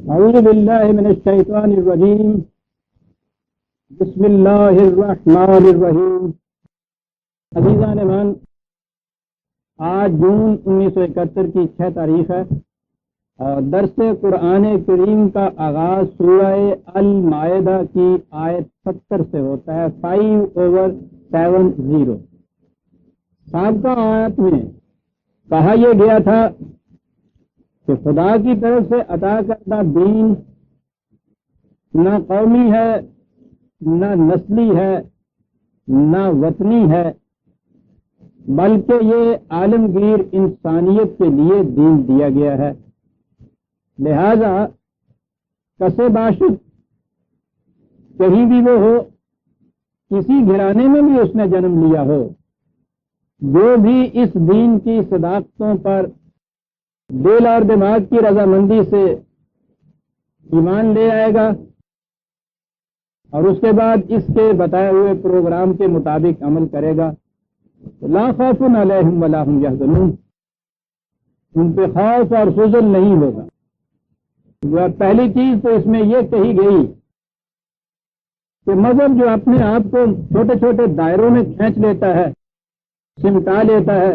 اعوذ باللہ من الشیطان الرجیم بسم اللہ الرحمن الرحیم۔ عزیزان ایمان، آج جون 1971 کی 6 تاریخ ہے اور درس قرآن کریم کا آغاز سورہ المائدہ کی آیت 70 سے ہوتا ہے، 5/70۔ سابقہ آیت میں کہا یہ گیا تھا کہ خدا کی طرف سے عطا کردہ دین نہ قومی ہے، نہ نسلی ہے، نہ وطنی ہے، بلکہ یہ عالمگیر انسانیت کے لیے دین دیا گیا ہے۔ لہذا کسے باشد کہیں بھی وہ ہو، کسی گھرانے میں بھی اس نے جنم لیا ہو، جو بھی اس دین کی صداقتوں پر دل اور دماغ کی رضامندی سے ایمان لے آئے گا اور اس کے بعد اس کے بتائے ہوئے پروگرام کے مطابق عمل کرے گا، لا خوف علیہم ولا هم یحزنون، ان پہ خوف اور حزن نہیں ہوگا۔ پہلی چیز تو اس میں یہ کہی گئی کہ مذہب جو اپنے آپ کو چھوٹے چھوٹے دائروں میں کھینچ لیتا ہے، سمٹا لیتا ہے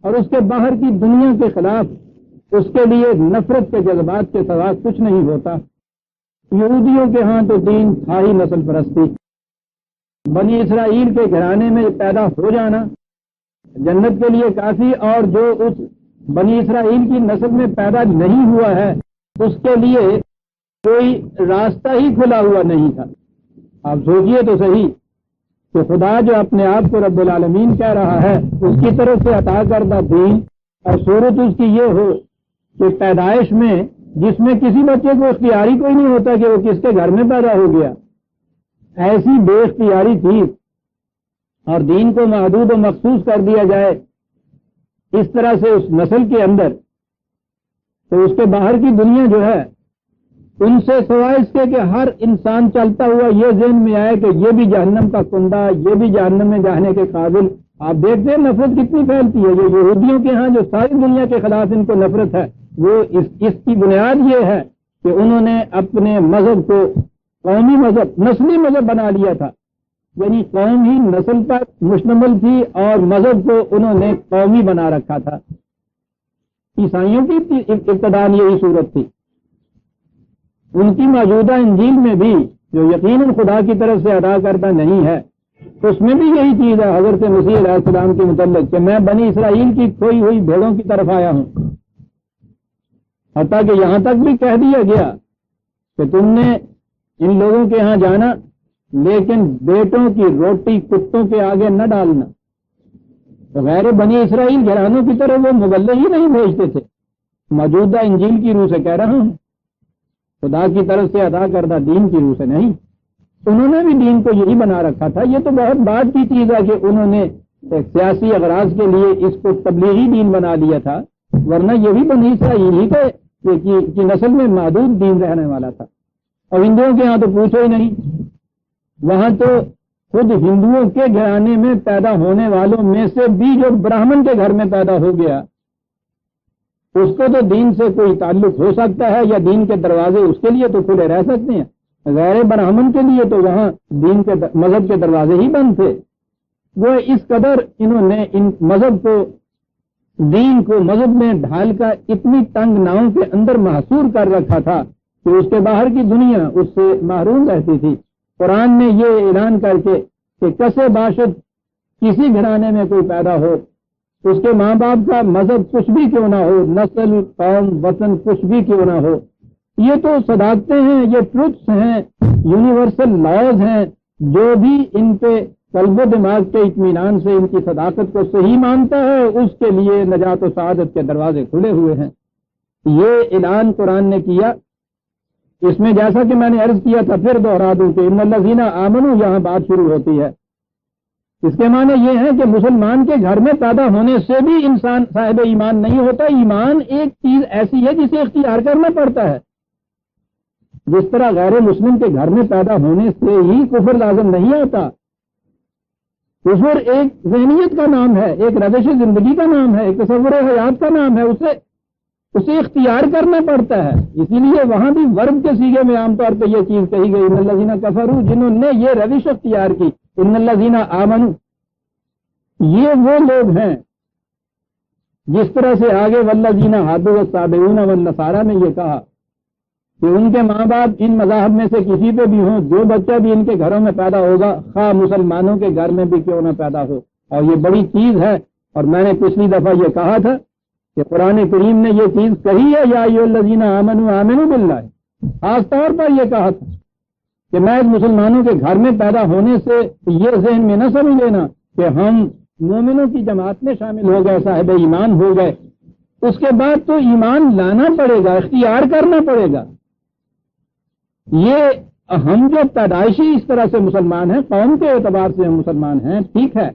اور اس کے باہر کی دنیا کے خلاف اس کے لیے نفرت کے جذبات کے سوا کچھ نہیں ہوتا۔ یہودیوں کے ہاں تو دین تھا ہی نسل پرستی، بنی اسرائیل کے گھرانے میں پیدا ہو جانا جنت کے لیے کافی، اور جو اس بنی اسرائیل کی نسل میں پیدا نہیں ہوا ہے اس کے لیے کوئی راستہ ہی کھلا ہوا نہیں تھا۔ آپ سوچئے تو صحیح کہ خدا جو اپنے آپ کو رب العالمین کہہ رہا ہے، اس کی طرف سے عطا کردہ دین، اور صورت اس کی یہ ہو کہ پیدائش میں جس میں کسی بچے کو اختیاری کوئی نہیں ہوتا کہ وہ کس کے گھر میں پیدا ہو گیا، ایسی بے اختیاری تھی، اور دین کو محدود و مخصوص کر دیا جائے اس طرح سے اس نسل کے اندر، تو اس کے باہر کی دنیا جو ہے ان سے سوائے اس کے کہ ہر انسان چلتا ہوا یہ ذہن میں آئے کہ یہ بھی جہنم کا کنڈا، یہ بھی جہنم میں جانے کے قابل۔ آپ دیکھتے ہیں نفرت کتنی پھیلتی ہے۔ یہ یہودیوں کے ہاں جو ساری دنیا کے خلاف ان کو نفرت ہے، وہ اس کی بنیاد یہ ہے کہ انہوں نے اپنے مذہب کو قومی مذہب، نسلی مذہب بنا لیا تھا، یعنی قوم ہی نسل پر مشتمل تھی اور مذہب کو انہوں نے قومی بنا رکھا تھا۔ عیسائیوں کی ابتداء یہی صورت تھی۔ ان کی موجودہ انجیل میں بھی جو یقیناً خدا کی طرف سے ادا کردہ نہیں ہے، اس میں بھی یہی چیز ہے حضرت مسیح علیہ السلام کے متعلق کہ میں بنی اسرائیل کی کھوئی ہوئی بھیڑوں کی طرف آیا ہوں، حتیٰ کہ یہاں تک بھی کہہ دیا گیا کہ تم نے ان لوگوں کے ہاں جانا لیکن بیٹوں کی روٹی کتوں کے آگے نہ ڈالنا۔ تو غیر بنی اسرائیل گھرانوں کی طرف وہ مبلغ ہی نہیں بھیجتے تھے، موجودہ انجیل کی روح سے کہہ رہا ہوں، خدا کی طرف سے ادا کردہ دین کی روح سے نہیں۔ انہوں نے بھی دین کو یہی بنا رکھا تھا۔ یہ تو بہت بعد کی چیز ہے کہ انہوں نے سیاسی اغراض کے لیے اس کو تبلیغی دین بنا لیا تھا، ورنہ یہ بھی بنی اسرائیل ہی کی نسل میں محدود دین رہنے والا تھا۔ اور ہندوؤں کے ہاں تو پوچھو ہی نہیں، وہاں تو خود ہندوؤں کے گھرانے میں پیدا ہونے والوں میں سے بھی جو براہمن کے گھر میں پیدا ہو گیا اس کو تو دین سے کوئی تعلق ہو سکتا ہے، یا دین کے دروازے اس کے لیے تو کھلے رہ سکتے ہیں، غیر براہمن کے لیے تو وہاں دین کے مذہب کے دروازے ہی بند تھے۔ وہ اس قدر انہوں نے ان مذہب کو، دین کو مذہب میں ڈھال کر اتنی تنگ ناؤں کے اندر محصور کر رکھا تھا کہ اس کے باہر کی دنیا اس سے محروم رہتی تھی۔ قرآن نے یہ اعلان کر کے کہ کسے باشد کسی گھرانے میں کوئی پیدا ہو، اس کے ماں باپ کا مذہب کچھ بھی کیوں نہ ہو، نسل، قوم، وطن کچھ بھی کیوں نہ ہو، یہ تو صداقتیں ہیں، یہ ٹروتھس ہیں، یونیورسل لاز ہیں، جو بھی ان پہ قلب و دماغ کے اطمینان سے ان کی صداقت کو صحیح مانتا ہے اس کے لیے نجات و سعادت کے دروازے کھلے ہوئے ہیں۔ یہ اعلان قرآن نے کیا۔ اس میں جیسا کہ میں نے عرض کیا تھا پھر دوہرا دوں کہ ان الذین آمنوا یہاں بات شروع ہوتی ہے۔ اس کے معنی یہ ہے کہ مسلمان کے گھر میں پیدا ہونے سے بھی انسان صاحب ایمان نہیں ہوتا۔ ایمان ایک چیز ایسی ہے جسے اختیار کرنا پڑتا ہے۔ جس طرح غیر مسلم کے گھر میں پیدا ہونے سے ہی کفر لازم نہیں آتا، کفر ایک ذہنیت کا نام ہے، ایک روش زندگی کا نام ہے، ایک تصور حیات کا نام ہے، اسے اسے اختیار کرنا پڑتا ہے. اسی لیے وہاں بھی ورب کے سیغے میں عام طور پہ یہ چیز کہی گئی ان الذین کفروا، جنہوں نے یہ روش اختیار کی. ان الذین آمنوا، یہ وہ لوگ ہیں جس طرح سے آگے والذین ہادوا والصابئون والنصارى میں یہ کہا کہ ان کے ماں باپ ان مذاہب میں سے کسی پہ بھی ہوں، جو بچہ بھی ان کے گھروں میں پیدا ہوگا خواہ مسلمانوں کے گھر میں بھی کیوں نہ پیدا ہو. اور یہ بڑی چیز ہے. اور میں نے پچھلی دفعہ یہ کہا تھا کہ قرآن کریم نے یہ چیز کہی ہے یا ایھا الذین آمنوا آمنوا باللہ، خاص طور پر یہ کہا تھا کہ میں مسلمانوں کے گھر میں پیدا ہونے سے یہ ذہن میں نہ سمجھ لینا کہ ہم مومنوں کی جماعت میں شامل ہو گئے، صاحب ایمان ہو گئے. اس کے بعد تو ایمان لانا پڑے گا، اختیار کرنا پڑے گا. یہ ہم جو پیدائشی اس طرح سے مسلمان ہیں، قوم کے اعتبار سے ہم مسلمان ہیں، ٹھیک ہے،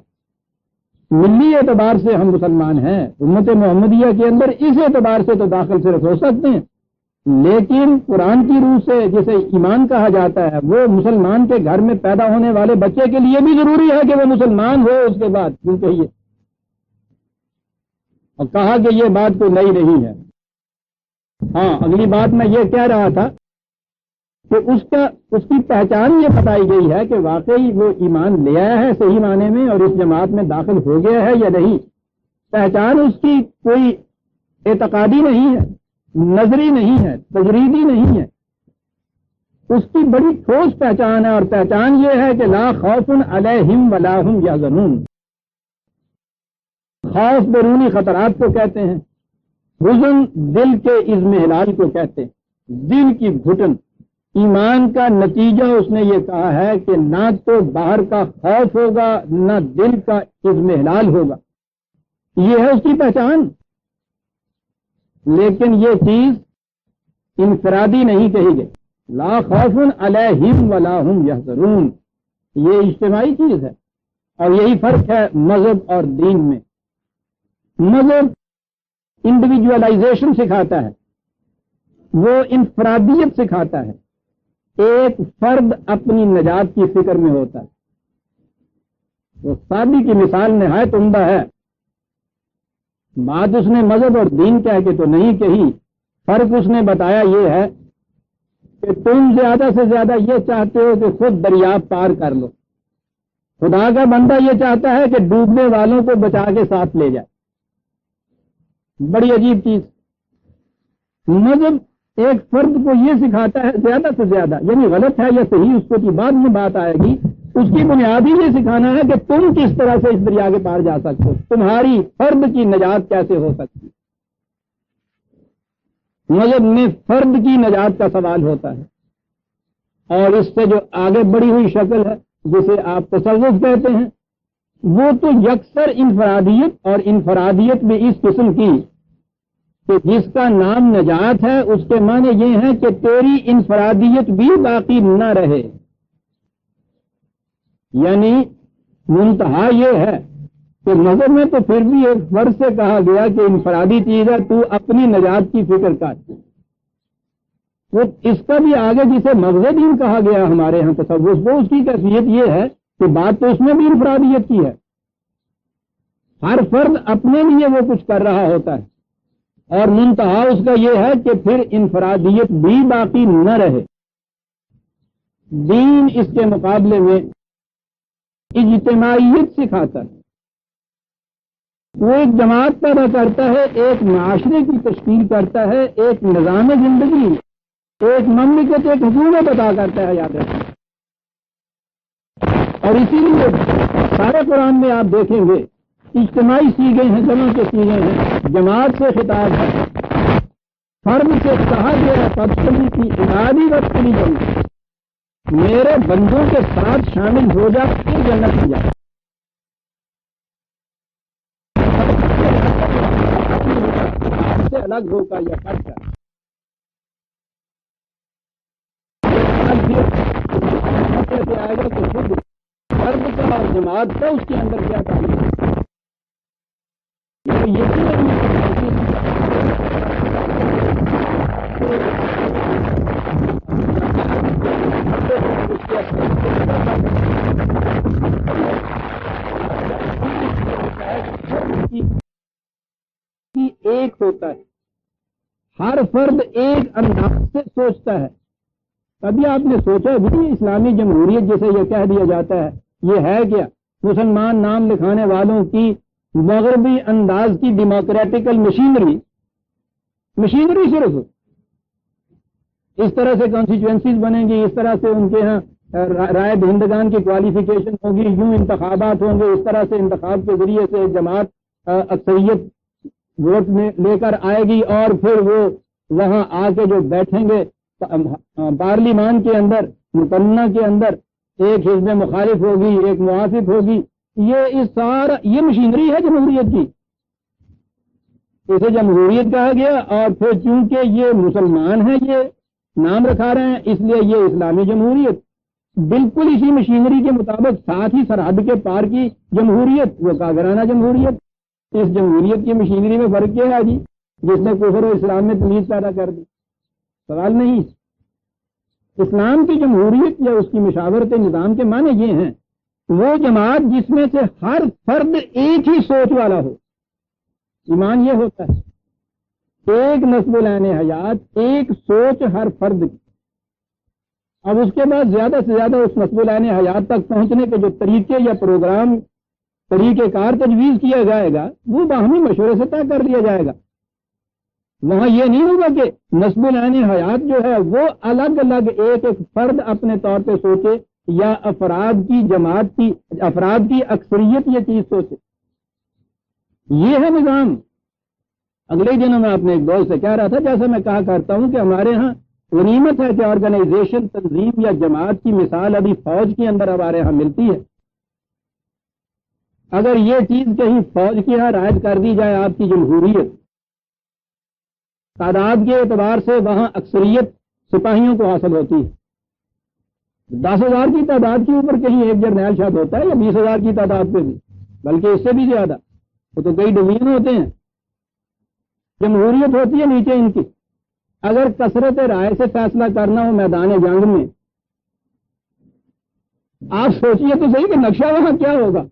ملی اعتبار سے ہم مسلمان ہیں، امت محمدیہ کے اندر اس اعتبار سے تو داخل صرف ہو سکتے ہیں، لیکن قرآن کی روح سے جسے ایمان کہا جاتا ہے وہ مسلمان کے گھر میں پیدا ہونے والے بچے کے لیے بھی ضروری ہے کہ وہ مسلمان ہو اس کے بعد. کیونکہ یہ اور کہا کہ یہ بات کوئی نئی نہیں ہے. ہاں، اگلی بات میں یہ کہہ رہا تھا کہ اس کی پہچان یہ بتائی گئی ہے کہ واقعی وہ ایمان لے آیا ہے صحیح معنی میں اور اس جماعت میں داخل ہو گیا ہے یا نہیں. پہچان اس کی کوئی اعتقادی نہیں ہے، نظری نہیں ہے، تجریدی نہیں ہے. اس کی بڑی ٹھوس پہچان ہے، اور پہچان یہ ہے کہ لا خوف علیہم ولا هم یحزنون. خوف بیرونی خطرات کو کہتے ہیں، حزن دل کے اضمحلال کو کہتے ہیں، دل کی گھٹن. ایمان کا نتیجہ اس نے یہ کہا ہے کہ نہ تو باہر کا خوف ہوگا نہ دل کا اضمحلال ہوگا. یہ ہے اس کی پہچان. لیکن یہ چیز انفرادی نہیں کہی گئی. لا خوف علیہم ولا هم یحزنون، یہ اجتماعی چیز ہے. اور یہی فرق ہے مذہب اور دین میں. مذہب انڈیویجولائزیشن سکھاتا ہے، وہ انفرادیت سکھاتا ہے. ایک فرد اپنی نجات کی فکر میں ہوتا ہے. وہ شادی کی مثال نہایت عمدہ ہے. بات اس نے مذہب اور دین کہہ کے تو نہیں کہی. فرق اس نے بتایا یہ ہے کہ تم زیادہ سے زیادہ یہ چاہتے ہو کہ خود دریا پار کر لو. خدا کا بندہ یہ چاہتا ہے کہ ڈوبنے والوں کو بچا کے ساتھ لے جائے. بڑی عجیب چیز. مذہب ایک فرد کو یہ سکھاتا ہے زیادہ سے زیادہ، یعنی غلط ہے یا صحیح اس کو کی بعد میں بات آئے گی، اس کی بنیادی یہ سکھانا ہے کہ تم کس طرح سے اس دریا کے پار جا سکتے ہو، تمہاری فرد کی نجات کیسے ہو سکتی. مذہب میں فرد کی نجات کا سوال ہوتا ہے. اور اس سے جو آگے بڑھی ہوئی شکل ہے جسے آپ تصوف کہتے ہیں، وہ تو یکسر انفرادیت، اور انفرادیت میں اس قسم کی کہ جس کا نام نجات ہے اس کے معنی یہ ہے کہ تیری انفرادیت بھی باقی نہ رہے. یعنی منتہا یہ ہے کہ مذہب میں تو پھر بھی ایک فرض سے کہا گیا کہ انفرادی چیز ہے، تو اپنی نجات کی فکر کر. وہ اس کا بھی آگے جسے مغز دین کہا گیا ہمارے ہاں تصوف، وہ اس کی کیفیت یہ ہے کہ بات تو اس میں بھی انفرادیت کی ہے. ہر فرد اپنے لیے وہ کچھ کر رہا ہوتا ہے، اور منتہا اس کا یہ ہے کہ پھر انفرادیت بھی باقی نہ رہے. دین اس کے مقابلے میں اجتماعیت سکھاتا ہے. وہ ایک جماعت پیدا کرتا ہے، ایک معاشرے کی تشکیل کرتا ہے، ایک نظام زندگی، ایک مملکت، ایک حکومت عطا کرتا ہے. یاد رکھیں. اور اسی لیے سارے قرآن میں آپ دیکھیں گے اجتماعی سیغے ہیں، جمع کے سیغے ہیں، جماعت سے خطاب ہے. فرد سے کہا گیا پبلی کی عبادی وقت نہیں بنی، میرے بندوں کے ساتھ شامل ہو جا پھر جنت میں جا. سے الگ ہو کر یا فرق ہے. آئے گا تو خود فرد کا اور جماعت کا اس کے اندر کیا تعلق ہے. ایک ہوتا ہے ہر فرد ایک انداز سے سوچتا ہے. کبھی آپ نے سوچا بھی اسلامی جمہوریت جسے یہ کہہ دیا جاتا ہے یہ ہے کیا؟ مسلمان نام لکھانے والوں کی مغربی انداز کی ڈیموکریٹیکل مشینری صرف اس طرح سے کانسٹیچوئنسیز بنیں گی، اس طرح سے ان کے ہاں رائے دہندگان کی کوالیفیکیشن ہوگی، یوں انتخابات ہوں گے، اس طرح سے انتخاب کے ذریعے سے جماعت اکثریت ووٹ میں لے کر آئے گی اور پھر وہ وہاں آ کے جو بیٹھیں گے پارلیمان کے اندر مقننہ کے اندر ایک حزب مخالف ہوگی، ایک موافق ہوگی. یہ مشینری ہے جمہوریت کی، اسے جمہوریت کہا گیا. اور پھر چونکہ یہ مسلمان ہیں یہ نام رکھا رہے ہیں اس لیے یہ اسلامی جمہوریت. بالکل اسی مشینری کے مطابق ساتھ ہی سرحد کے پار کی جمہوریت وہ کاغرانہ جمہوریت. اس جمہوریت کی مشینری میں فرق کیا ہے جی جس نے کفر و اسلام میں تمیز پیدا کر دی؟ سوال نہیں. اسلام کی جمہوریت یا اس کی مشاورت نظام کے معنی یہ ہیں وہ جماعت جس میں سے ہر فرد ایک ہی سوچ والا ہو. ایمان یہ ہوتا ہے ایک نسب العین حیات، ایک سوچ ہر فرد کی. اب اس کے بعد زیادہ سے زیادہ اس نسب العین حیات تک پہنچنے کے جو طریقے یا پروگرام طریقہ کار تجویز کیا جائے گا وہ باہمی مشورے سے طے کر لیا جائے گا. وہاں یہ نہیں ہوگا کہ نسب العین حیات جو ہے وہ الگ الگ ایک ایک فرد اپنے طور پہ سوچے یا افراد کی اکثریت یہ چیز سوچے. یہ ہے نظام. اگلے دنوں میں اپنے ایک دوست سے کہہ رہا تھا جیسا میں کہا کرتا ہوں کہ ہمارے ہاں غنیمت ہے کہ آرگنائزیشن تنظیم یا جماعت کی مثال ابھی فوج کے اندر ہمارے ہاں ملتی ہے. اگر یہ چیز کہیں فوج کے یہاں رائج کر دی جائے آپ کی جمہوریت تعداد کے اعتبار سے وہاں اکثریت سپاہیوں کو حاصل ہوتی ہے. 10,000 کی تعداد کے اوپر کہیں ایک جرنیل شاید ہوتا ہے یا 20,000 کی تعداد پہ بھی، بلکہ اس سے بھی زیادہ. وہ تو کئی ڈویژن ہوتے ہیں. جمہوریت ہوتی ہے نیچے ان کی. اگر کثرت رائے سے فیصلہ کرنا ہو میدان جنگ میں آپ سوچیے تو صحیح کہ نقشہ وہاں کیا ہوگا.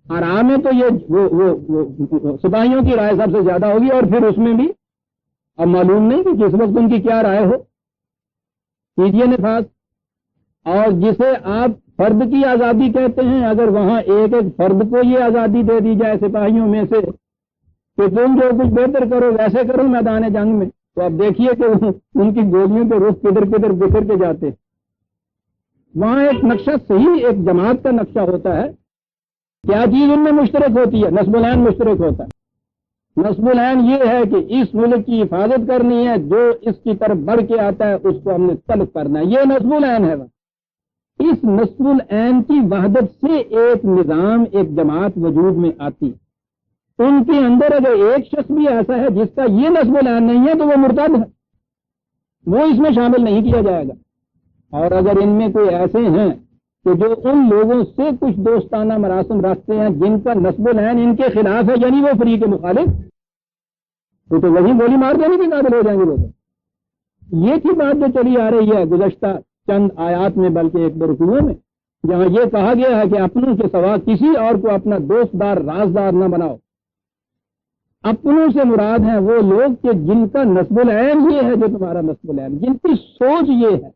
آرام ہے تو یہ سپاہیوں کی رائے سب سے زیادہ ہوگی اور پھر اس میں بھی اب معلوم نہیں کہ کس وقت ان کی کیا رائے ہو. کیجیے نفاذ. اور جسے آپ فرد کی آزادی کہتے ہیں اگر وہاں ایک ایک فرد کو یہ آزادی دے دی جائے سپاہیوں میں سے کہ تم جو کچھ بہتر کرو ویسے کرو میدان جنگ میں تو آپ دیکھیے کہ ان کی گولیوں کے رخ کدھر کدھر بکھر کے جاتے. وہاں ایک نقشہ صحیح ایک جماعت کا نقشہ ہوتا ہے. کیا چیز ان میں مشترک ہوتی ہے؟ نسب العین مشترک ہوتا ہے. نسب العین یہ ہے کہ اس ملک کی حفاظت کرنی ہے، جو اس کی طرف بڑھ کے آتا ہے اس کو ہم نے طلب کرنا ہے. یہ نسب العین ہے. اس نسب العین کی وحدت سے ایک نظام ایک جماعت وجود میں آتی. ان کے اندر اگر ایک شخص بھی ایسا ہے جس کا یہ نسب العین نہیں ہے تو وہ مرتد ہے، وہ اس میں شامل نہیں کیا جائے گا. اور اگر ان میں کوئی ایسے ہیں کہ جو ان لوگوں سے کچھ دوستانہ مراسم رکھتے ہیں جن کا نسب العین ان کے خلاف ہے یعنی وہ فریق مخالف تو وہی گولی مار دینے کے قابل ہو جائیں گے. لوگ یہ تھی بات جو چلی آ رہی ہے گزشتہ چند آیات میں بلکہ ایک دو رکوعوں میں جہاں یہ کہا گیا ہے کہ اپنوں کے سوا کسی اور کو اپنا دوست دار رازدار نہ بناؤ. اپنوں سے مراد ہیں وہ لوگ کہ جن کا نسب العین یہ ہے جو تمہارا نسب العین جن کی سوچ یہ ہے.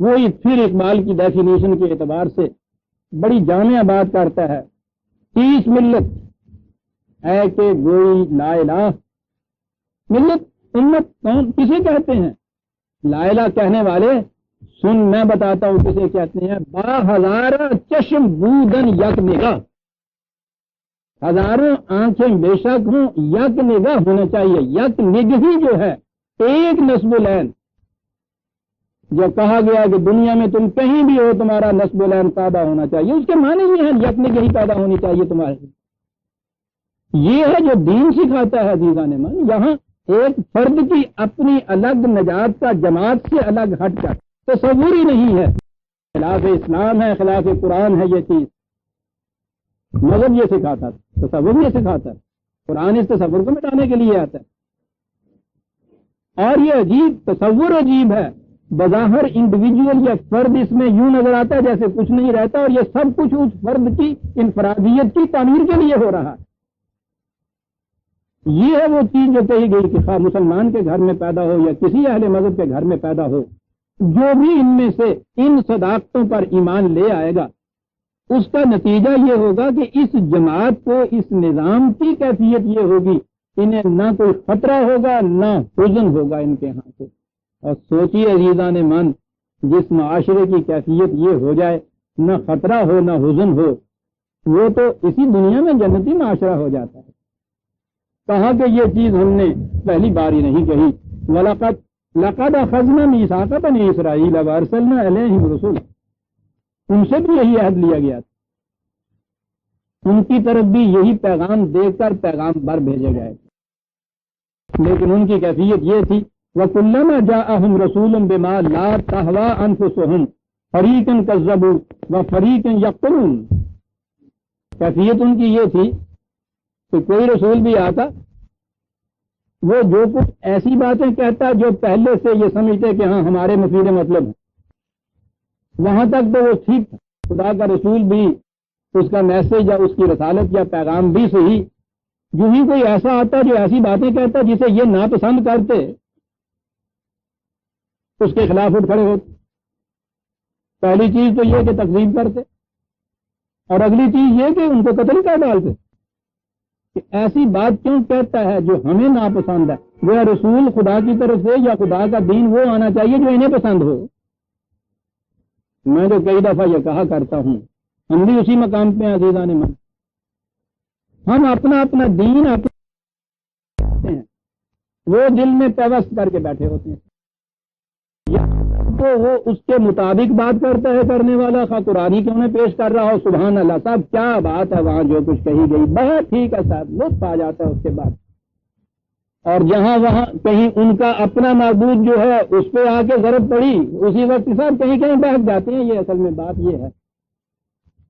وہی پھر اقبال کی ڈیفینیشن کے اعتبار سے بڑی جامع بات کرتا ہے. 30 ملت ہے کہ گوئی لا الہ. ملت امت کون کسے کہتے ہیں؟ لا الہ کہنے والے سن میں بتاتا ہوں کسے کہتے ہیں. 10,000 چشم بودن یک نگاہ. ہزاروں آنکھیں بے شک ہوں یک نگاہ ہونا چاہیے. یک نگہی جو ہے ایک نسب العین جو کہا گیا کہ دنیا میں تم کہیں بھی ہو تمہارا نسب العین پیدا ہونا چاہیے. اس کے معنی یہ ہے یک نگہی پیدا ہونی چاہیے تمہارے. یہ ہے جو دین سکھاتا ہے عزیزان من. یہاں ایک فرد کی اپنی الگ نجات کا جماعت سے الگ ہٹ کر تصور ہی نہیں ہے. خلاف اسلام ہے، خلاف قرآن ہے. یہ چیز مذہب یہ سکھاتا ہے، تصور یہ سکھاتا ہے. قرآن اس تصور کو مٹانے کے لیے آتا ہے. اور یہ عجیب تصور عجیب ہے. بظاہر انڈیویجول یا فرد اس میں یوں نظر آتا ہے جیسے کچھ نہیں رہتا اور یہ سب کچھ اس فرد کی انفرادیت کی تعمیر کے لیے ہو رہا ہے. یہ ہے وہ چیز جو کہی گئی کہ خواہ مسلمان کے گھر میں پیدا ہو یا کسی اہل مذہب کے گھر میں پیدا ہو، جو بھی ان میں سے ان صداقتوں پر ایمان لے آئے گا اس کا نتیجہ یہ ہوگا کہ اس جماعت کو، اس نظام کی کیفیت یہ ہوگی، انہیں نہ کوئی خطرہ ہوگا نہ حزن ہوگا ان کے ہاں سے۔ اور سوچیے عزیزان من، جس معاشرے کی کیفیت یہ ہو جائے، نہ خطرہ ہو نہ حزن ہو، وہ تو اسی دنیا میں جنتی معاشرہ ہو جاتا ہے۔ کہا کہ یہ چیز ہم نے پہلی بار ہی نہیں کہی، لَقَدْ أَخَذْنَا مِيثَاقَ بَنِي إِسْرَائِيلَ وَأَرْسَلْنَا إِلَيْهِمْ رُسُلًا، ان سے بھی یہی عہد لیا گیا تھا، ان کی طرف بھی یہی پیغام دے کر پیغام بر بھیجے گئے، لیکن ان کی کیفیت یہ تھی وَكُلَّمَا جَاءَهُمْ رَسُولٌ بِمَا لَا تَهْوَىٰ أَنفُسُهُمْ فَرِيقًا كَذَّبُوا وَفَرِيقًا يَقْتُلُونَ۔ کیفیت ان کی یہ تھی کہ کوئی رسول بھی آتا، وہ جو کچھ ایسی باتیں کہتا جو پہلے سے یہ سمجھتے کہ ہاں ہمارے مفید مطلب ہے، وہاں تک تو وہ ٹھیک تھا، خدا کا رسول بھی، اس کا میسج یا اس کی رسالت یا پیغام بھی صحیح، جو ہی کوئی ایسا آتا جو ایسی باتیں کہتا جسے یہ ناپسند کرتے، اس کے خلاف اٹھ کھڑے ہوتے۔ پہلی چیز تو یہ کہ تکذیب کرتے، اور اگلی چیز یہ کہ ان کو قتل کر ڈالتے کہ ایسی بات کیوں کہتا ہے جو ہمیں ناپسند ہے، وہ رسول خدا کی طرف سے یا خدا کا دین وہ آنا چاہیے جو انہیں پسند ہو۔ میں تو کئی دفعہ یہ کہا کرتا ہوں، ہم بھی اسی مقام پہ ہیں عزیزان من، ہم اپنا اپنا دین اپنے ہیں، وہ دل میں پیوست کر کے بیٹھے ہوتے ہیں، یا تو وہ اس کے مطابق بات کرتا ہے کرنے والا، خواہ قرآنی کیوں نہ پیش کر رہا ہو، سبحان اللہ صاحب کیا بات ہے وہاں جو کچھ کہی گئی، بہت ٹھیک ہے صاحب، لطف آ جاتا ہے اس کے بعد۔ اور جہاں وہاں کہیں ان کا اپنا معبود جو ہے اس پہ آ کے ضرب پڑی، اسی وقت صاحب کہیں کہیں بہک جاتے ہیں، یہ اصل میں بات یہ ہے،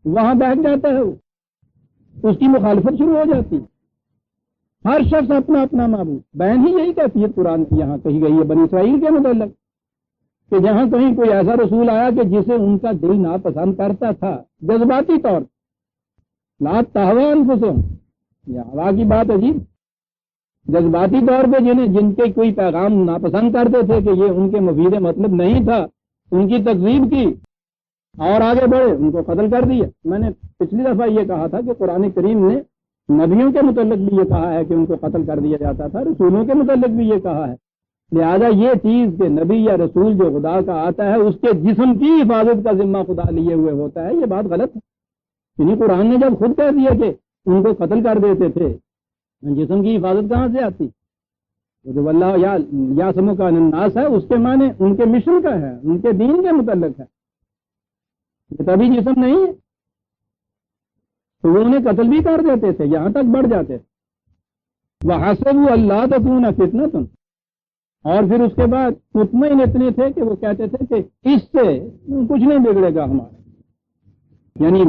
وہاں بہک جاتا ہے وہ، اس کی مخالفت شروع ہو جاتی، ہر شخص اپنا اپنا معبود۔ بہن ہی یہی کیفیت قرآن کی یہاں کہی گئی ہے بنی اسرائیل کے متعلق، کہ جہاں کہیں کوئی ایسا رسول آیا کہ جسے ان کا دل ناپسند کرتا تھا جذباتی طور، لا تہویٰ انفسہم، یہ ہوا کی بات عجیب، جذباتی طور پہ جن کے کوئی پیغام ناپسند کرتے تھے کہ یہ ان کے مفید مطلب نہیں تھا، ان کی تکذیب کی اور آگے بڑھے، ان کو قتل کر دیا۔ میں نے پچھلی دفعہ یہ کہا تھا کہ قرآن کریم نے نبیوں کے متعلق بھی یہ کہا ہے کہ ان کو قتل کر دیا جاتا تھا، رسولوں کے متعلق بھی یہ کہا ہے، لہذا یہ چیز کہ نبی یا رسول جو خدا کا آتا ہے اس کے جسم کی حفاظت کا ذمہ خدا لیے ہوئے ہوتا ہے، یہ بات غلط ہے۔ یعنی قرآن نے جب خود کہہ دیا کہ ان کو قتل کر دیتے تھے، جسم کی حفاظت کہاں سے آتی؟ وہ جو اللہ یا سمو کا الناس ہے اس کے معنی ان کے مشن کا ہے، ان کے دین کے متعلق ہے، یہ تبھی جسم نہیں ہے، تو وہ انہیں قتل بھی کر دیتے تھے، یہاں تک بڑھ جاتے تھے۔ وَحَسَبُوا أَلَّا تَكُونَ فِتْنَةٌ، اور پھر اس کے بعد مطمئن اتنے تھے کہ وہ کہتے تھے کہ اس سے کچھ نہیں بگڑے گا ہمارا، یعنی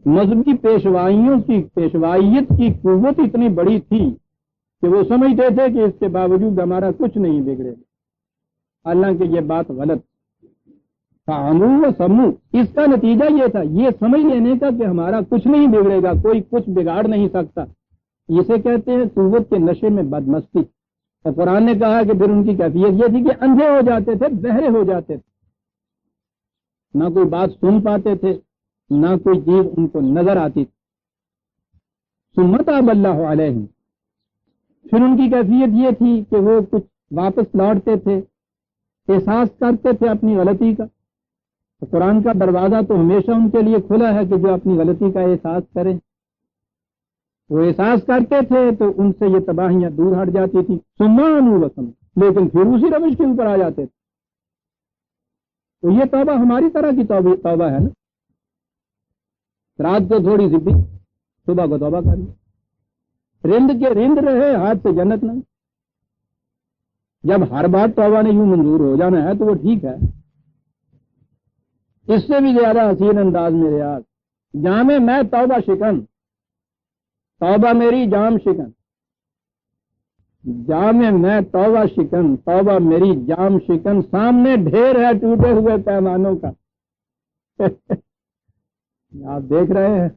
مذہبی پیشوائیت کی قوت اتنی بڑی تھی کہ وہ سمجھتے تھے کہ اس کے باوجود ہمارا کچھ نہیں بگڑے گا، حالانکہ یہ بات غلط۔ فَعَمُوا وَسَمُّوا، اس کا نتیجہ یہ تھا، یہ سمجھ لینے کا کہ ہمارا کچھ نہیں بگڑے گا، کوئی کچھ بگاڑ نہیں سکتا، اسے کہتے ہیں قوت کے نشے میں بدمستی۔ اور قرآن نے کہا کہ پھر ان کی کیفیت یہ تھی کہ اندھے ہو جاتے تھے، بہرے ہو جاتے تھے، نہ کوئی بات سن پاتے تھے، نہ کوئی چیز ان کو نظر آتی تھی۔ ثم تاب اللہ علیہم، پھر ان کی کیفیت یہ تھی کہ وہ کچھ واپس لوٹتے تھے، احساس کرتے تھے اپنی غلطی کا، تو قرآن کا دروازہ تو ہمیشہ ان کے لیے کھلا ہے کہ جو اپنی غلطی کا احساس کریں، وہ احساس کرتے تھے تو ان سے یہ تباہیاں دور ہٹ جاتی تھی۔ ثم آمنوا وسلموا، لیکن پھر اسی روش کے اوپر آ جاتے تھے۔ تو یہ توبہ ہماری طرح کی توبہ ہے نا، رات کو تھوڑی سی پی، صبح کو توبہ کر لی، رند کے رند رہے ہاتھ سے جنت نہیں۔ جب ہر بات توبہ نے یوں منظور ہو جانا ہے تو وہ ٹھیک ہے، اس سے بھی زیادہ حسین انداز میں ریاض جامع میں توبہ شکن، توبہ میری جام شکن، جامع میں توبہ شکن، توبہ میری جام شکن، سامنے ڈھیر ہے ٹوٹے ہوئے پیمانوں کا۔ آپ دیکھ رہے ہیں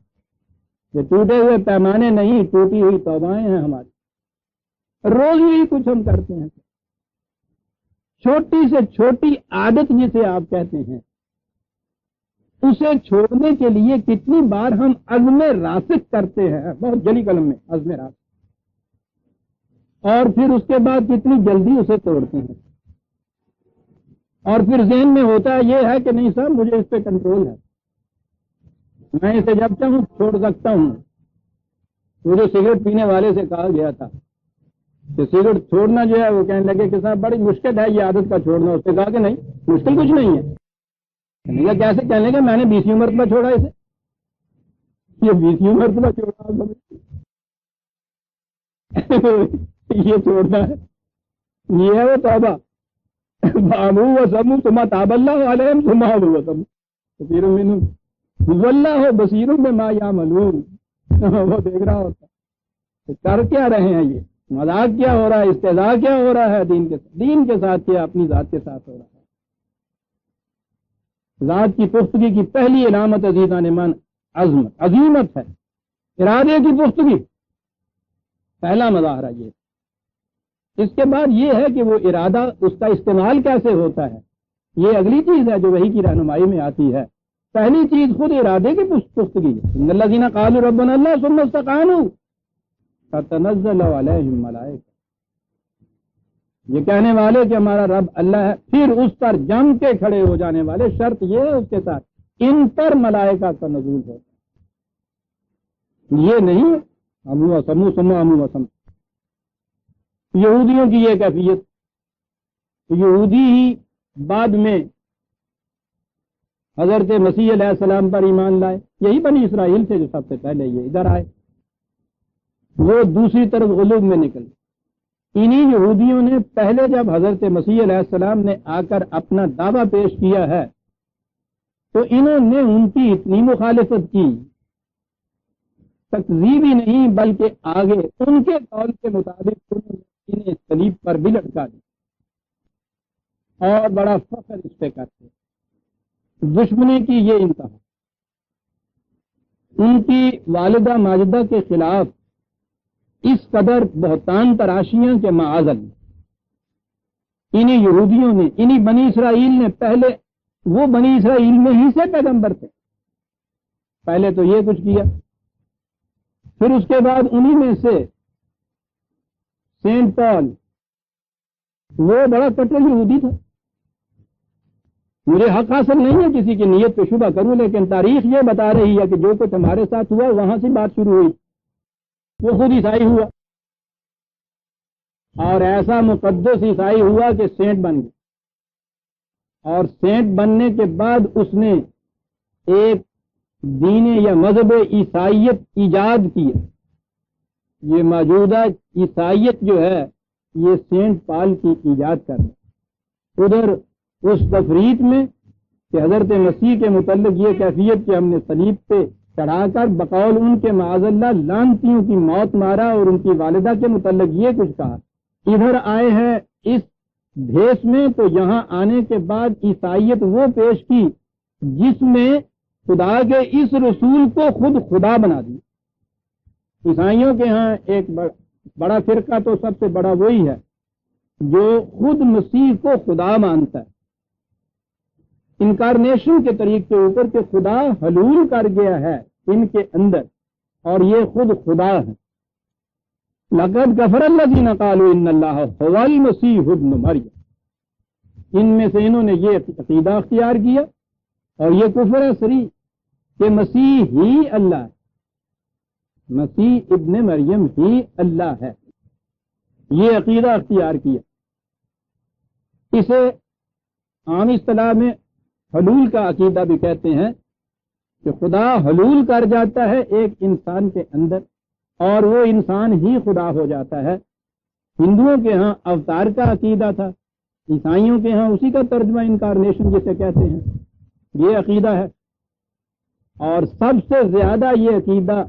یہ ٹوٹے ہوئے پیمانے نہیں، ٹوٹی ہوئی توبائیں ہیں ہماری۔ روز یہی کچھ ہم کرتے ہیں. چھوٹی سے چھوٹی عادت جسے آپ کہتے ہیں اسے چھوڑنے کے لیے کتنی بار ہم عزم راسخ کرتے ہیں, بہت جلی قلم میں عزم راسخ, اور پھر اس کے بعد کتنی جلدی اسے توڑتے ہیں. اور پھر ذہن میں ہوتا ہے یہ ہے کہ نہیں صاحب مجھے اس پہ کنٹرول ہے, میں اسے جب چاہوں چھوڑ سکتا ہوں. مجھے سگریٹ پینے والے سے کہا گیا تھا کہ سگریٹ چھوڑنا جو ہے وہ کہنے لگے کہ صاحب بڑی مشکل ہے یہ عادت کا چھوڑنا. اس نے کہا کہ نہیں مشکل کچھ نہیں ہے. کیسے کہنے لگے میں نے 20ویں مرتبہ چھوڑا اسے, یہ 20ویں مرتبہ چھوڑا یہ چھوڑنا ہے, یہ ہے وہ توبہ. بابو وسم تما تاب اللہ علیہم ثم ابو وسم بصیر منہم واللہ بصیر بما یعملون. وہ دیکھ رہا ہوتا ہے کر کیا رہے ہیں, یہ مذاق کیا ہو رہا ہے, استہزاء کیا ہو رہا ہے دین کے ساتھ, کیا اپنی ذات کے ساتھ ہو رہا ہے. ذات کی پختگی کی پہلی علامت عزیزان من عظیمت ہے, ارادے کی پختگی, پہلا مظاہرہ یہ. اس کے بعد یہ ہے کہ وہ ارادہ اس کا استعمال کیسے ہوتا ہے, یہ اگلی چیز ہے جو وحی کی رہنمائی میں آتی ہے. پہلی چیز خود ارادے کی پختگی ہے. ان الذین قالوا ربنا اللہ ثم استقاموا فتنزل علیہم الملائکہ, یہ کہنے والے کہ ہمارا رب اللہ ہے, پھر اس پر جم کے کھڑے ہو جانے والے, شرط یہ ہے اس کے ساتھ ان پر ملائکہ کا نزول ہوتا ہے. یہ نہیں امو وسمو ثم امو وسم. یہودیوں کی یہ کیفیت, یہودی ہی بعد میں حضرت مسیح علیہ السلام پر ایمان لائے, یہی بنی اسرائیل سے جو سب سے پہلے یہ ادھر آئے, وہ دوسری طرف غلوب میں نکل. انہی یہودیوں نے پہلے جب حضرت مسیح علیہ السلام نے آ کر اپنا دعویٰ پیش کیا ہے تو انہوں نے ان کی اتنی مخالفت کی, تکذیب ہی نہیں بلکہ آگے ان کے قول کے مطابق انہیں صلیب پر بھی لٹکا دیا اور بڑا فخر اس پہ کرتے. دشمنی کی یہ انتہا. ان کی والدہ ماجدہ کے خلاف اس قدر بہتان تراشیاں کے معاذل انہی یہودیوں نے, انہی بنی اسرائیل نے, پہلے وہ بنی اسرائیل میں ہی سے پیغمبر تھے, پہلے تو یہ کچھ کیا, پھر اس کے بعد انہی میں سے سینٹ پال, وہ بڑا کٹر یہودی تھا. مجھے حق حاصل نہیں ہے کسی کی نیت پہ شبہ کروں, لیکن تاریخ یہ بتا رہی ہے کہ جو کچھ ہمارے ساتھ ہوا وہاں سے بات شروع ہوئی. وہ خود عیسائی ہوا اور ایسا مقدس عیسائی ہوا کہ سینٹ بن گیا, اور سینٹ بننے کے بعد اس نے ایک دین یا مذہب عیسائیت ایجاد کیا. یہ موجودہ عیسائیت جو ہے یہ سینٹ پال کی ایجاد کر ہے. ادھر اس تفریق میں کہ حضرت مسیح کے متعلق یہ کیفیت کہ ہم نے صلیب پہ چڑھا کر بقول ان کے معاذ اللہ لعنتیوں کی موت مارا اور ان کی والدہ کے متعلق یہ کچھ کہا. ادھر آئے ہیں اس بھیس میں تو یہاں آنے کے بعد عیسائیت وہ پیش کی جس میں خدا کے اس رسول کو خود خدا بنا دی. عیسائیوں کے ہاں ایک بڑا فرقہ تو سب سے بڑا وہی ہے جو خود مسیح کو خدا مانتا ہے, انکارنیشن کے طریق کے اوپر کہ خدا حلول کر گیا ہے ان کے اندر اور یہ خود خدا ہے. لقد کفر الذین قالوا ان اللہ هو المسیح ابن مریم, ان میں سے انہوں نے یہ عقیدہ اختیار کیا اور یہ کفر ہے صریح کہ مسیح ہی اللہ ہے, مسیح ابن مریم ہی اللہ ہے, یہ عقیدہ اختیار کیا. اسے عام اصطلاح میں حلول کا عقیدہ بھی کہتے ہیں کہ خدا حلول کر جاتا ہے ایک انسان کے اندر اور وہ انسان ہی خدا ہو جاتا ہے. ہندوؤں کے ہاں اوتار کا عقیدہ تھا, عیسائیوں کے ہاں اسی کا ترجمہ انکارنیشن جسے کہتے ہیں یہ عقیدہ ہے. اور سب سے زیادہ یہ عقیدہ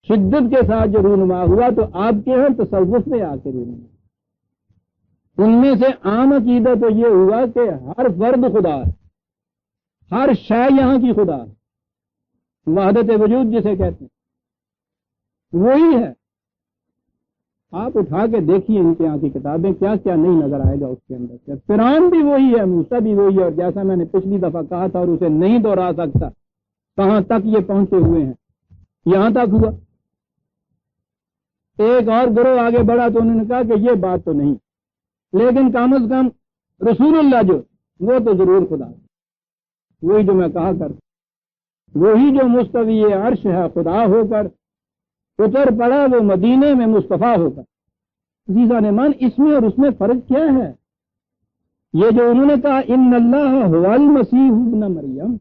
شدت کے ساتھ جو رونما ہوا تو آپ کے ہاں تصوف میں آ کے رونما. ان میں سے عام عقیدہ تو یہ ہوا کہ ہر فرد خدا ہے, ہر شے یہاں کی خدا ہے, وحدت وجود جسے کہتے ہیں وہی ہے. آپ اٹھا کے دیکھیے ان کے یہاں کی کتابیں، کیا کیا نہیں نظر آئے گا اس کے اندر سے۔ فرعون بھی وہی ہے، موسیٰ بھی وہی ہے، اور جیسا میں نے پچھلی دفعہ کہا تھا اور اسے نہیں دوہرا سکتا، کہاں تک یہ پہنچے ہوئے ہیں، یہاں تک ہوا۔ ایک اور گروہ آگے بڑھا تو انہوں نے کہا کہ یہ بات تو نہیں، لیکن کم از کم رسول اللہ جو وہ تو ضرور خدا، وہی جو میں کہا کر، وہی جو مستوی عرش ہے خدا ہو کر اتر پڑا وہ مدینے میں مصطفیٰ ہو کر۔ عزیزان مان، اس میں اور اس میں فرق کیا ہے؟ یہ جو انہوں نے کہا ان اللہ هو المسیح ابن مریم،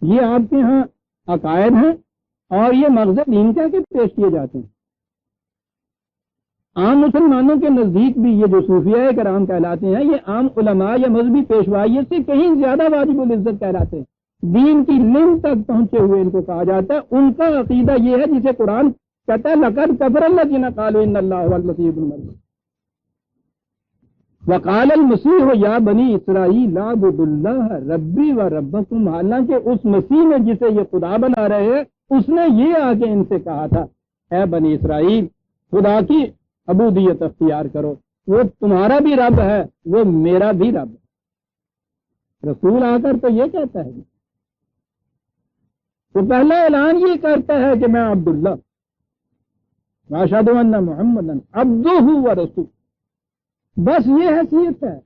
یہ آپ کے ہاں عقائد ہیں اور یہ مغز دین کیا کے پیش کیے جاتے ہیں۔ عام مسلمانوں کے نزدیک بھی یہ جو صوفیاء کرام کہلاتے ہیں، یہ عام علماء یا مذہبی پیشوائیت سے کہیں زیادہ واجب العزت کہلاتے ہیں، دین کی لم تک پہنچے ہوئے ان کو کہا جاتا ہے۔ ان کا عقیدہ یہ ہے جسے قرآن کہتا ہے لقد کفر الذین قالوا ان اللہ هو المسیح ابن مریم وقال المسیح یا بنی اسرائیل اعبدوا اللہ ربی و ربکم، حالانکہ اس مسیح میں جسے یہ خدا بنا رہے ہیں اس نے یہ آ کے ان سے کہا تھا اے بنی اسرائیل خدا کی عبودیت اختیار کرو، وہ تمہارا بھی رب ہے وہ میرا بھی رب ہے۔ رسول آ کر تو یہ کہتا ہے، تو پہلا اعلان یہ کرتا ہے کہ میں عبداللہ واشہد ان محمدا عبدہ ورسولہ، بس یہ حیثیت ہے۔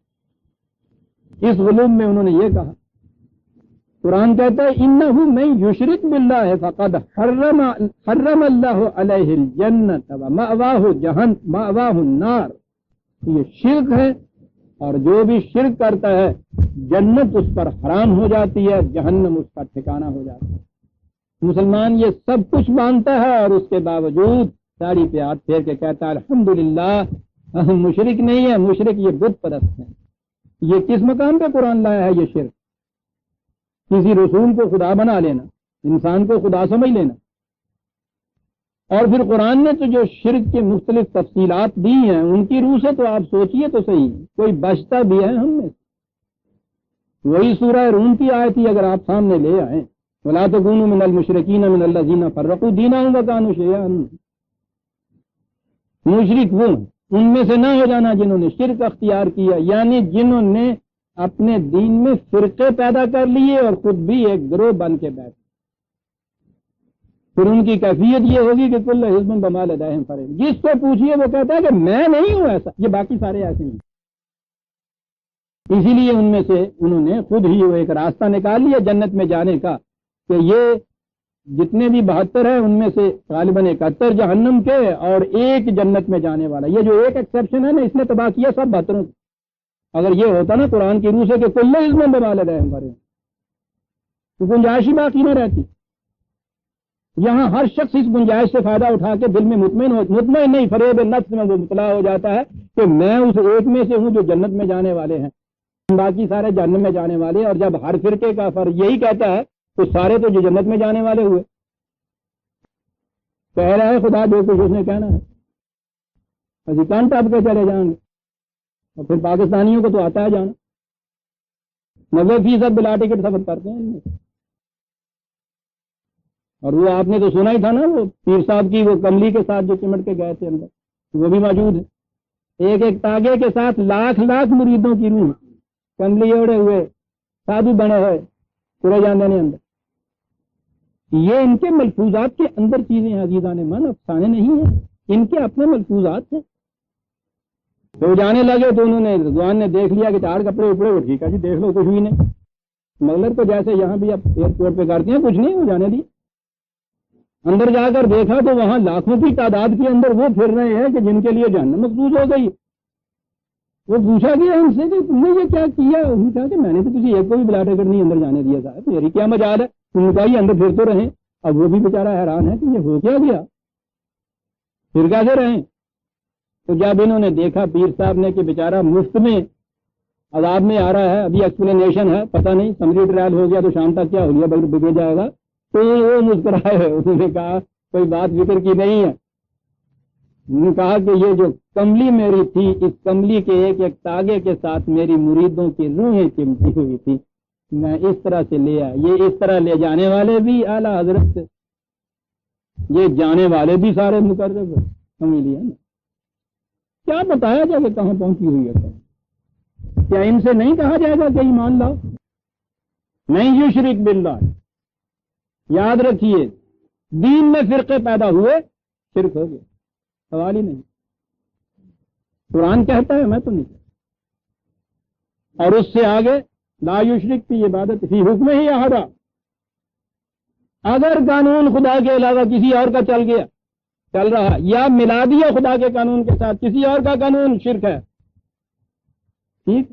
اس غلوم میں انہوں نے یہ کہا، قرآن کہتا ہے انہ من یشرک باللہ فقد حرم اللہ علیہ الجنۃ ومأواہ النار، یہ شرک ہے اور جو بھی شرک کرتا ہے جنت اس پر حرام ہو جاتی ہے، جہنم اس کا ٹھکانہ ہو جاتا ہے۔ مسلمان یہ سب کچھ مانتا ہے اور اس کے باوجود داڑھی پہ ہاتھ پھیر کے کہتا ہے الحمدللہ ہم مشرک نہیں ہے، مشرک یہ بت پرست ہے۔ یہ کس مقام پہ قرآن لایا ہے یہ شرک؟ کسی رسول کو خدا بنا لینا، انسان کو خدا سمجھ لینا، اور پھر قرآن نے تو جو شرک کے مختلف تفصیلات دی ہیں ان کی روح سے تو آپ سوچئے تو صحیح، کوئی بچتا بھی ہے ہم میں؟ وہی سورہ روم کی آیت تھی، اگر آپ سامنے لے آئیں وَلَا تَكُونُوا مِنَ الْمُشْرِكِينَ مِنَ الَّذِينَ فَرَّقُوا دِينَهُمْ وَكَانُوا شِيَعًا، مشرک وہ ان میں سے نہ ہو جانا جنہوں نے شرک اختیار کیا، یعنی جنہوں نے اپنے دین میں فرقے پیدا کر لیے اور خود بھی ایک گروہ بن کے بیٹھے۔ پھر ان کی کیفیت یہ ہوگی کہ کل حزب بما لدیہم فرحون، جس کو پوچھئے وہ کہتا ہے کہ میں نہیں ہوں ایسا، یہ باقی سارے ایسے ہیں۔ اسی لیے ان میں سے انہوں نے خود ہی وہ ایک راستہ نکال لیا جنت میں جانے کا کہ یہ جتنے بھی 72 ہیں ان میں سے غالباً 71 جہنم کے اور ایک جنت میں جانے والا، یہ جو ایک ایکسیپشن ہے نا اس نے تباہ کیا سب 72 کو۔ اگر یہ ہوتا نا قرآن کی روح سے کہ کل حزب بما لدیہم فرحون، تو گنجائش ہی باقی نہ رہتی۔ یہاں ہر شخص اس گنجائش سے فائدہ اٹھا کے دل میں مطمئن نہیں، فریب نفس میں وہ مبتلا ہو جاتا ہے کہ میں اس ایک میں سے ہوں جو جنت میں جانے والے ہیں، باقی سارے جہنم میں جانے والے ہیں۔ اور جب ہر فرقے کا فرق یہی کہتا ہے تو سارے تو جو جنت میں جانے والے ہوئے۔ کہہ رہا ہے خدا جو کچھ اس نے کہنا ہے، اسی کان ٹپ کے چلے جائیں گے، اور پھر پاکستانیوں کو تو آتا ہے جانا، 90% بلا ٹکٹ سفر کرتے ہیں ان میں۔ اور وہ آپ نے تو سنا ہی تھا نا، وہ پیر صاحب کی وہ کملی کے ساتھ جو چمٹ کے گئے تھے اندر، وہ بھی موجود ہے۔ ایک ایک تاگے کے ساتھ لاکھ مریدوں کی روح کملی اوڑے ہوئے سادھو بنے ہوئے پورے جانے نہیں اندر۔ یہ ان کے ملفوظات کے اندر چیزیں ہیں عزیزان من، افسانے نہیں ہیں، ان کے اپنے ملفوظات ہیں۔ تو جانے لگے تو انہوں نے رضوان نے دیکھ لیا کہ 4 کپڑے اپڑے، وہ ٹھیک ہے جی دیکھ لو کچھ بھی نہیں، مغلر کو جیسے یہاں بھی اب ایئرپورٹ پہ کرتے ہیں کچھ نہیں، وہ جانے دی۔ اندر جا کر دیکھا تو وہاں لاکھوں کی تعداد کے اندر وہ پھر رہے ہیں کہ جن کے لیے جہنم مخصوص ہو گئی۔ وہ پوچھا گیا ان سے کہ تم نے یہ کیا کیا؟ انہوں نے کہا کہ میں نے تو کسی ایک کو بھی بلا ٹکٹ نہیں اندر جانے دیا صاحب، میری کیا مجال ہے؟ انہوں نے کہا یہ اندر پھر تو رہیں۔ اب وہ بھی بیچارہ حیران ہے کہ یہ ہو کیا گیا، پھر کیسے رہیں؟ تو جب انہوں نے دیکھا پیر صاحب نے کہ بیچارہ مفت میں عذاب میں آ رہا ہے، ابھی ایکسپلینیشن ہے، پتہ نہیں سمری ٹرائل ہو گیا تو شام تک کیا ہو گیا بگڑ جائے گا، تو وہ مسکرائے، انہوں نے کہا کوئی بات فکر کی نہیں ہے۔ انہوں نے کہا کہ یہ جو کملی میری تھی، اس کملی کے ایک ایک تاگے کے ساتھ میری مریدوں کی روحیں چمٹی ہوئی تھی، میں اس طرح سے لے آیا۔ یہ اس طرح لے جانے والے بھی اعلیٰ حضرت سے، یہ جانے والے بھی سارے مقرب ہیں۔ سمجھ لیا نا؟ کیا بتایا جائے کہ کہاں پہنچی ہوئی ہے؟ کیا ان سے نہیں کہا جائے گا کہ ایمان لاؤ؟ نہیں یشرک باللہ، یاد رکھیے دین میں فرقے پیدا ہوئے شرک ہو گئے، سوال ہی نہیں۔ قرآن کہتا ہے، میں تو نہیں کہتا۔ اور اس سے آگے لا یشرک کی عبادت فی حکم ہی احدا، اگر قانون خدا کے علاوہ کسی اور کا چل رہا یا ملا دیا خدا کے قانون کے ساتھ کسی اور کا قانون، شرک ہے۔ ٹھیک،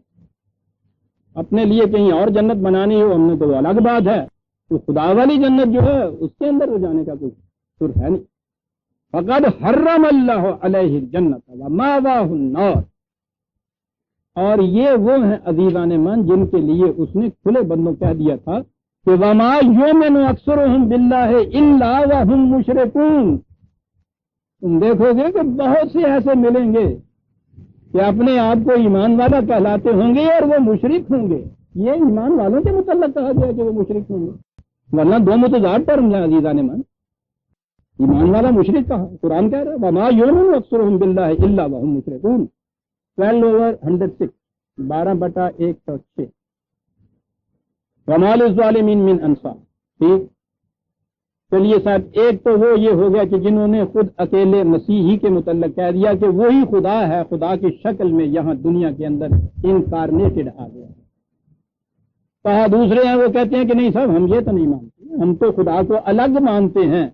اپنے لیے کہیں اور جنت بنانی ہو ہم نے تو وہ الگ بات ہے، تو خدا والی جنت جو ہے اس کے اندر ہو جانے کا کوئی صرف ہے نہیں۔ فقد حرم اللہ علیہ الجنت ومأواہ النار، اور یہ وہ ہیں عزیزان من جن کے لیے اس نے کھلے بندوں کہہ دیا تھا کہ وما یؤمن اکثرهم باللہ الا وهم مشرکون۔ تم دیکھو گے کہ بہت سے ایسے ملیں گے کہ اپنے آپ کو ایمان والا کہلاتے ہوں گے اور وہ مشرک ہوں گے۔ یہ ایمان والوں کے متعلق کہا گیا کہ وہ مشرک ہوں گے، ورنہ دو متضاد ٹرم ہیں عزیزان من۔ ایمان والا مشرک کہا، قرآن کہہ رہا ہے وما یؤمن اکثرهم باللہ الا وهم مشرکون، 12/106، 12/106۔ وما للظالمین من انصار۔ ٹھیک، چلیے صاحب، ایک تو وہ یہ ہو گیا کہ جنہوں نے خود اکیلے مسیحی کے متعلق کہہ دیا کہ وہی خدا ہے، خدا کی شکل میں یہاں دنیا کے اندر انکارنیٹڈ آ گیا۔ کہا دوسرے ہیں وہ کہتے ہیں کہ نہیں صاحب ہم یہ تو نہیں مانتے، ہم تو خدا کو الگ مانتے ہیں۔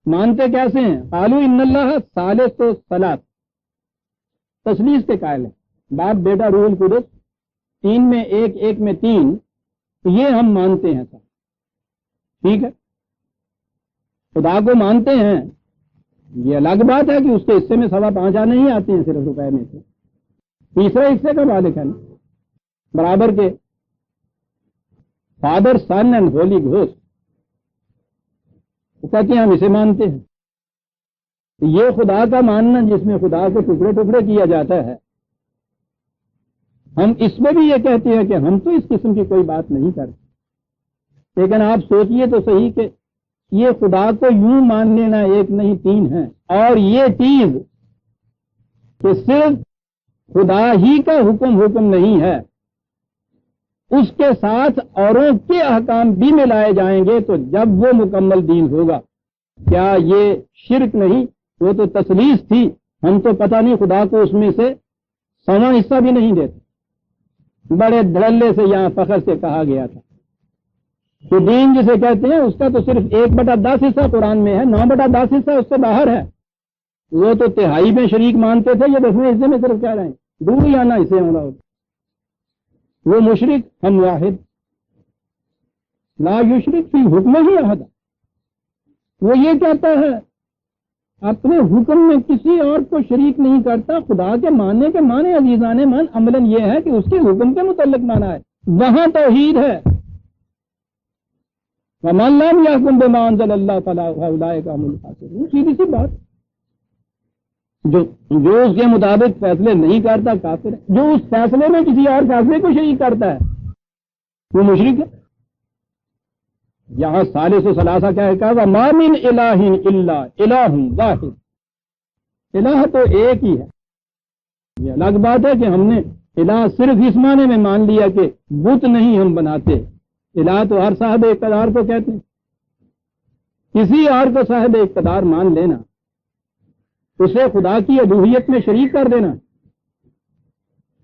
مانتے کیسے ہیں؟ قالوا ان اللہ ثالث ثلاث، تثلیث کے قائل ہیں، باپ بیٹا روح القدس، تین میں ایک، ایک میں تین، یہ ہم مانتے ہیں صاحب۔ ٹھیک ہے، خدا کو مانتے ہیں، یہ الگ بات ہے کہ اس کے حصے میں 5.25 آنے ہی آتے ہیں صرف روپے میں سے، تیسرے حصے کا مالک ہے نا، برابر کے father son and holy ghost, وہ کہتے ہیں ہم اسے مانتے ہیں۔ یہ خدا کا ماننا جس میں خدا کو ٹکڑے ٹکڑے کیا جاتا ہے، ہم اس میں بھی یہ کہتے ہیں کہ ہم تو اس قسم کی کوئی بات نہیں کرتے۔ لیکن آپ سوچئے تو صحیح کہ یہ خدا کو یوں مان لینا ایک نہیں تین ہے، اور یہ چیز کہ صرف خدا ہی کا حکم نہیں ہے، اس کے ساتھ اوروں کے احکام بھی ملائے جائیں گے تو جب وہ مکمل دین ہوگا۔ کیا یہ شرک نہیں؟ وہ تو تثلیث تھی، ہم تو پتہ نہیں خدا کو اس میں سے 100واں حصہ بھی نہیں دیتے۔ بڑے دھڑلے سے یہاں فخر سے کہا گیا تھا کہ دین جسے کہتے ہیں اس کا تو صرف 1/10 حصہ قرآن میں ہے، 9/10 حصہ اس سے باہر ہے۔ وہ تو تہائی میں شریک مانتے تھے، یہ 10ویں حصے میں صرف کہہ رہے ہیں دور ہی آنا اسے ہونا ہوتا۔ وہ مشرک، ہم واحد، لا یشرک فی حکم ہی احد، وہ یہ کہتا ہے اپنے حکم میں کسی اور کو شریک نہیں کرتا۔ خدا کے ماننے کے معنی عزیزان من عملاً یہ ہے کہ اس کے حکم کے متعلق مانا ہے، وہاں توحید ہے۔ وَمَن لَّمْ يَحْكُم بِمَا أَنزَلَ اللَّهُ فَأُولَٰئِكَ هُمُ الْكَافِرُونَ۔ سیدھی سی بات، جو اس کے مطابق فیصلے نہیں کرتا کافر ہے، جو اس فیصلے میں کسی اور فیصلے کو شریک کرتا ہے وہ مشرک ہے۔ یہاں ثالث و ثلاثہ کیا ہے؟ کہا وَمَا مِنْ إِلَٰهٍ إِلَّا إِلَٰهٌ وَاحِدٌ، الہ تو ایک ہی ہے۔ یہ الگ بات ہے کہ ہم نے الہ صرف اس معنی میں مان لیا کہ بت نہیں ہم بناتے، الہ تو ہر صاحب اقتدار کو کہتے ہیں۔ کسی اور کو صاحب اقتدار مان لینا، اسے خدا کی الوہیت میں شریک کر دینا۔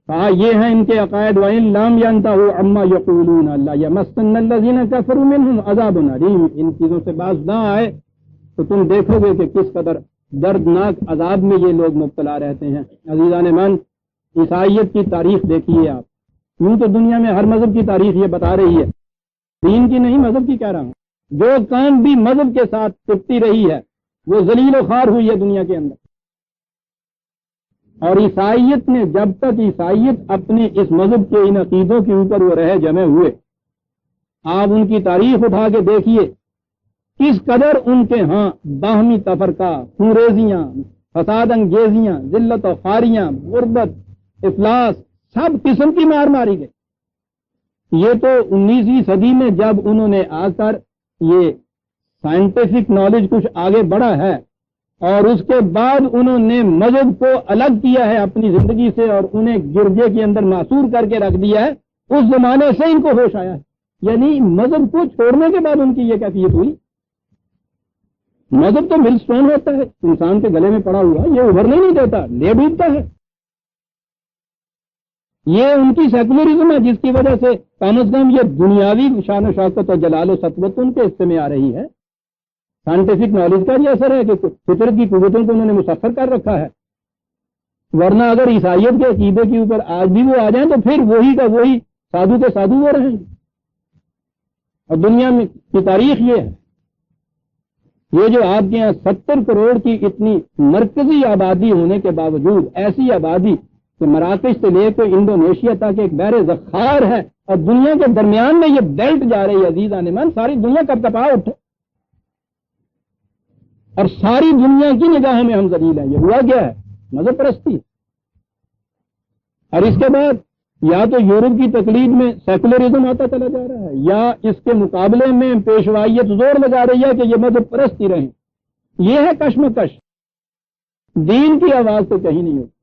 کہا یہ ہیں ان کے عقائد، وَإِن لَّمْ يَنْتَهُوا عَمَّا يَقُولُونَ لَيَمَسَّنَّ الَّذِينَ كَفَرُوا مِنْهُمْ عَذَابٌ أَلِيمٌ۔ ان چیزوں سے باز نہ آئے تو تم دیکھو گے کہ کس قدر دردناک عذاب میں یہ لوگ مبتلا رہتے ہیں۔ عزیزان من، عیسائیت کی تاریخ دیکھیے آپ، یوں تو دنیا میں ہر مذہب کی تاریخ یہ بتا رہی ہے، دین کی نہیں مذہب کی کہہ رہا ہوں۔ جو قوم بھی مذہب کے ساتھ چپتی رہی ہے وہ ذلیل و خوار ہوئی ہے دنیا کے اندر۔ اور عیسائیت نے جب تک عیسائیت اپنے اس مذہب کے ان عقیدوں کے اوپر وہ رہے جمے ہوئے، آپ ان کی تاریخ اٹھا کے دیکھیے کس قدر ان کے ہاں باہمی تفرقہ، خونریزیاں، فساد انگیزیاں، ذلت و خاریاں، غربت، افلاس، سب قسم کی مار ماری گئی۔ یہ تو 19ویں صدی میں جب انہوں نے آ کر یہ سائنٹیفک نالج کچھ آگے بڑھا ہے اور اس کے بعد انہوں نے مذہب کو الگ کیا ہے اپنی زندگی سے اور انہیں گرجے کے اندر معصور کر کے رکھ دیا ہے، اس زمانے سے ان کو ہوش آیا ہے. یعنی مذہب کو چھوڑنے کے بعد ان کی یہ کیفیت ہوئی. مذہب تو مل سٹون ہوتا ہے، انسان کے گلے میں پڑا ہوا، یہ ابھرنے نہیں دیتا، لے ڈوبتا ہے. یہ ان کی سیکولرزم ہے جس کی وجہ سے کم از کم یہ دنیاوی شان و شوکت اور جلال و سطوت ان کے حصے میں آ رہی ہے. سائنٹیفک نالج کا بھی اثر ہے کہ فطرت کی قوتوں کو انہوں نے مسخر کر رکھا ہے. ورنہ اگر عیسائیت کے عقیدے کے اوپر آج بھی وہ آ جائیں تو پھر وہی کا وہی سادھو کے سادھو وہ رہیں گے. اور دنیا میں کی تاریخ یہ ہے، یہ جو آپ کے یہاں 70 کروڑ کی اتنی مرکزی آبادی ہونے کے باوجود ایسی آبادی کہ مراکش سے لے کے انڈونیشیا تک ایک بحر ذخار ہے اور دنیا کے درمیان میں یہ بیلٹ جا رہی ہے. عزیزان من، ساری دنیا کب کپا اٹھے اور ساری دنیا کی نگاہوں میں ہم ذلیل ہیں. یہ ہوا کیا ہے؟ مذہب پرستی. اور اس کے بعد یا تو یورپ کی تقلید میں سیکولرزم آتا چلا جا رہا ہے، یا اس کے مقابلے میں پیشوائیت زور لگا رہی ہے کہ یہ مذہب پرستی رہیں. یہ ہے کشمکش. دین کی آواز تو کہیں نہیں ہوتی.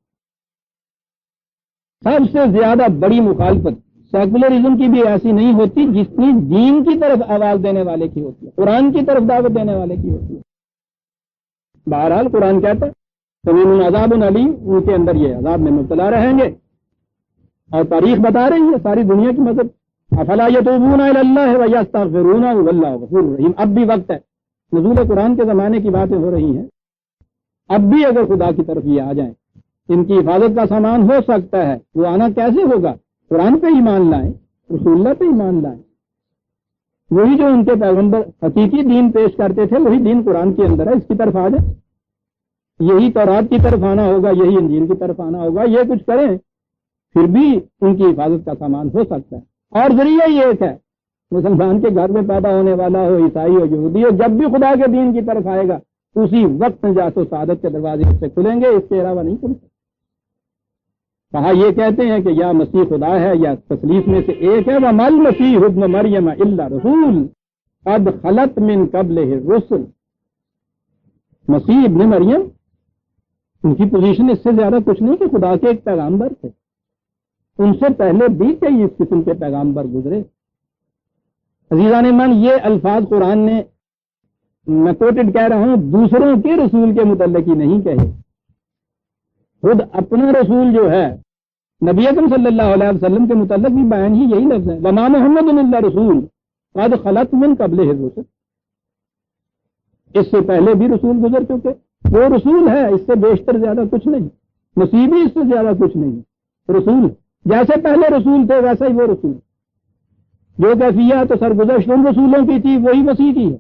سب سے زیادہ بڑی مخالفت سیکولرزم کی بھی ایسی نہیں ہوتی جتنی دین کی طرف آواز دینے والے کی ہوتی ہے، قرآن کی طرف دعوت دینے والے کی ہوتی ہے. بہرحال قرآن کہتا ہے سمین عذاب علیم، ان کے اندر یہ عذاب میں مبتلا رہیں گے. اور تاریخ بتا رہی ہے ساری دنیا کی مذہب افلا یتوبون الی اللہ ویستغفرون واللہ غفور رحیم. اب بھی وقت ہے، نزول قرآن کے زمانے کی باتیں ہو رہی ہیں. اب بھی اگر خدا کی طرف یہ آ جائیں، ان کی حفاظت کا سامان ہو سکتا ہے. وہ آنا کیسے ہوگا؟ قرآن پہ ایمان لائیں، رسول اللہ پہ ایمان لائیں. وہی جو ان کے پیغمبر حقیقی دین پیش کرتے تھے وہی دین قرآن کے اندر ہے، اس کی طرف آ جائیں. یہی تورات کی طرف آنا ہوگا، یہی انجیل کی طرف آنا ہوگا. یہ کچھ کریں پھر بھی ان کی حفاظت کا سامان ہو سکتا ہے. اور ذریعہ یہ ایک ہے، مسلمان کے گھر میں پیدا ہونے والا ہو، عیسائی ہو، یہودی ہو، جب بھی خدا کے دین کی طرف آئے گا اسی وقت نجات و سعادت کے دروازے اس سے کھلیں گے، اس کے علاوہ نہیں کھل سکتے. کہا یہ کہتے ہیں کہ یا مسیح خدا ہے یا تثلیث میں سے ایک ہے. وَمَا الْمَسِيحُ ابْنُ مَرْيَمَ إِلَّا رَسُولٌ قَدْ خَلَتْ مِن قَبْلِهِ الرُّسُلُ. مسیح ابن مریم ان کی پوزیشن اس سے زیادہ کچھ نہیں کہ خدا کے ایک پیغامبر تھے. ان سے پہلے بھی کئی اس قسم کے پیغامبر گزرے. عزیزان من، یہ الفاظ قرآن نے، میں کوٹڈ کہہ رہا ہوں، دوسروں کے رسول کے متعلق ہی نہیں کہے. خود اپنا رسول جو ہے نبی اکرم صلی اللہ علیہ وسلم کے متعلق بھی بیان ہی یہی لفظ ہے، وما محمد الا رسول قد خلت من قبلہ الرسل. اس سے پہلے بھی رسول گزر چکے. وہ رسول ہے، اس سے بیشتر زیادہ کچھ نہیں. مسیح بھی اس سے زیادہ کچھ نہیں. رسول جیسے پہلے رسول تھے ویسا ہی وہ رسول. جو کیفیت تو سرگزشت ان رسولوں کی تھی وہی مسیح کی ہے.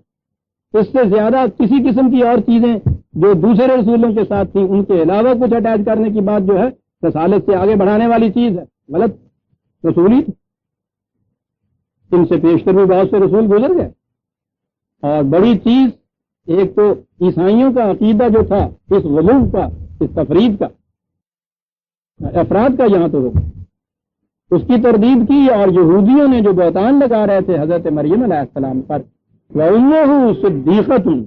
اس سے زیادہ کسی قسم کی اور چیزیں جو دوسرے رسولوں کے ساتھ تھی ان کے علاوہ کچھ اٹیچ کرنے کی بات جو ہے رسالت سے آگے بڑھانے والی چیز ہے، غلط. رسول ہی تھی. ان سے پیشتر بھی بہت سے رسول گزر گئے. اور بڑی چیز ایک تو عیسائیوں کا عقیدہ جو تھا اس غلو کا، اس تفرید کا، افراد کا یہاں تو ہو، اس کی تردید کی. اور یہودیوں نے جو بہتان لگا رہے تھے حضرت مریم علیہ السلام پر، وَأُمُّهُ صِدِّيقَةٌ،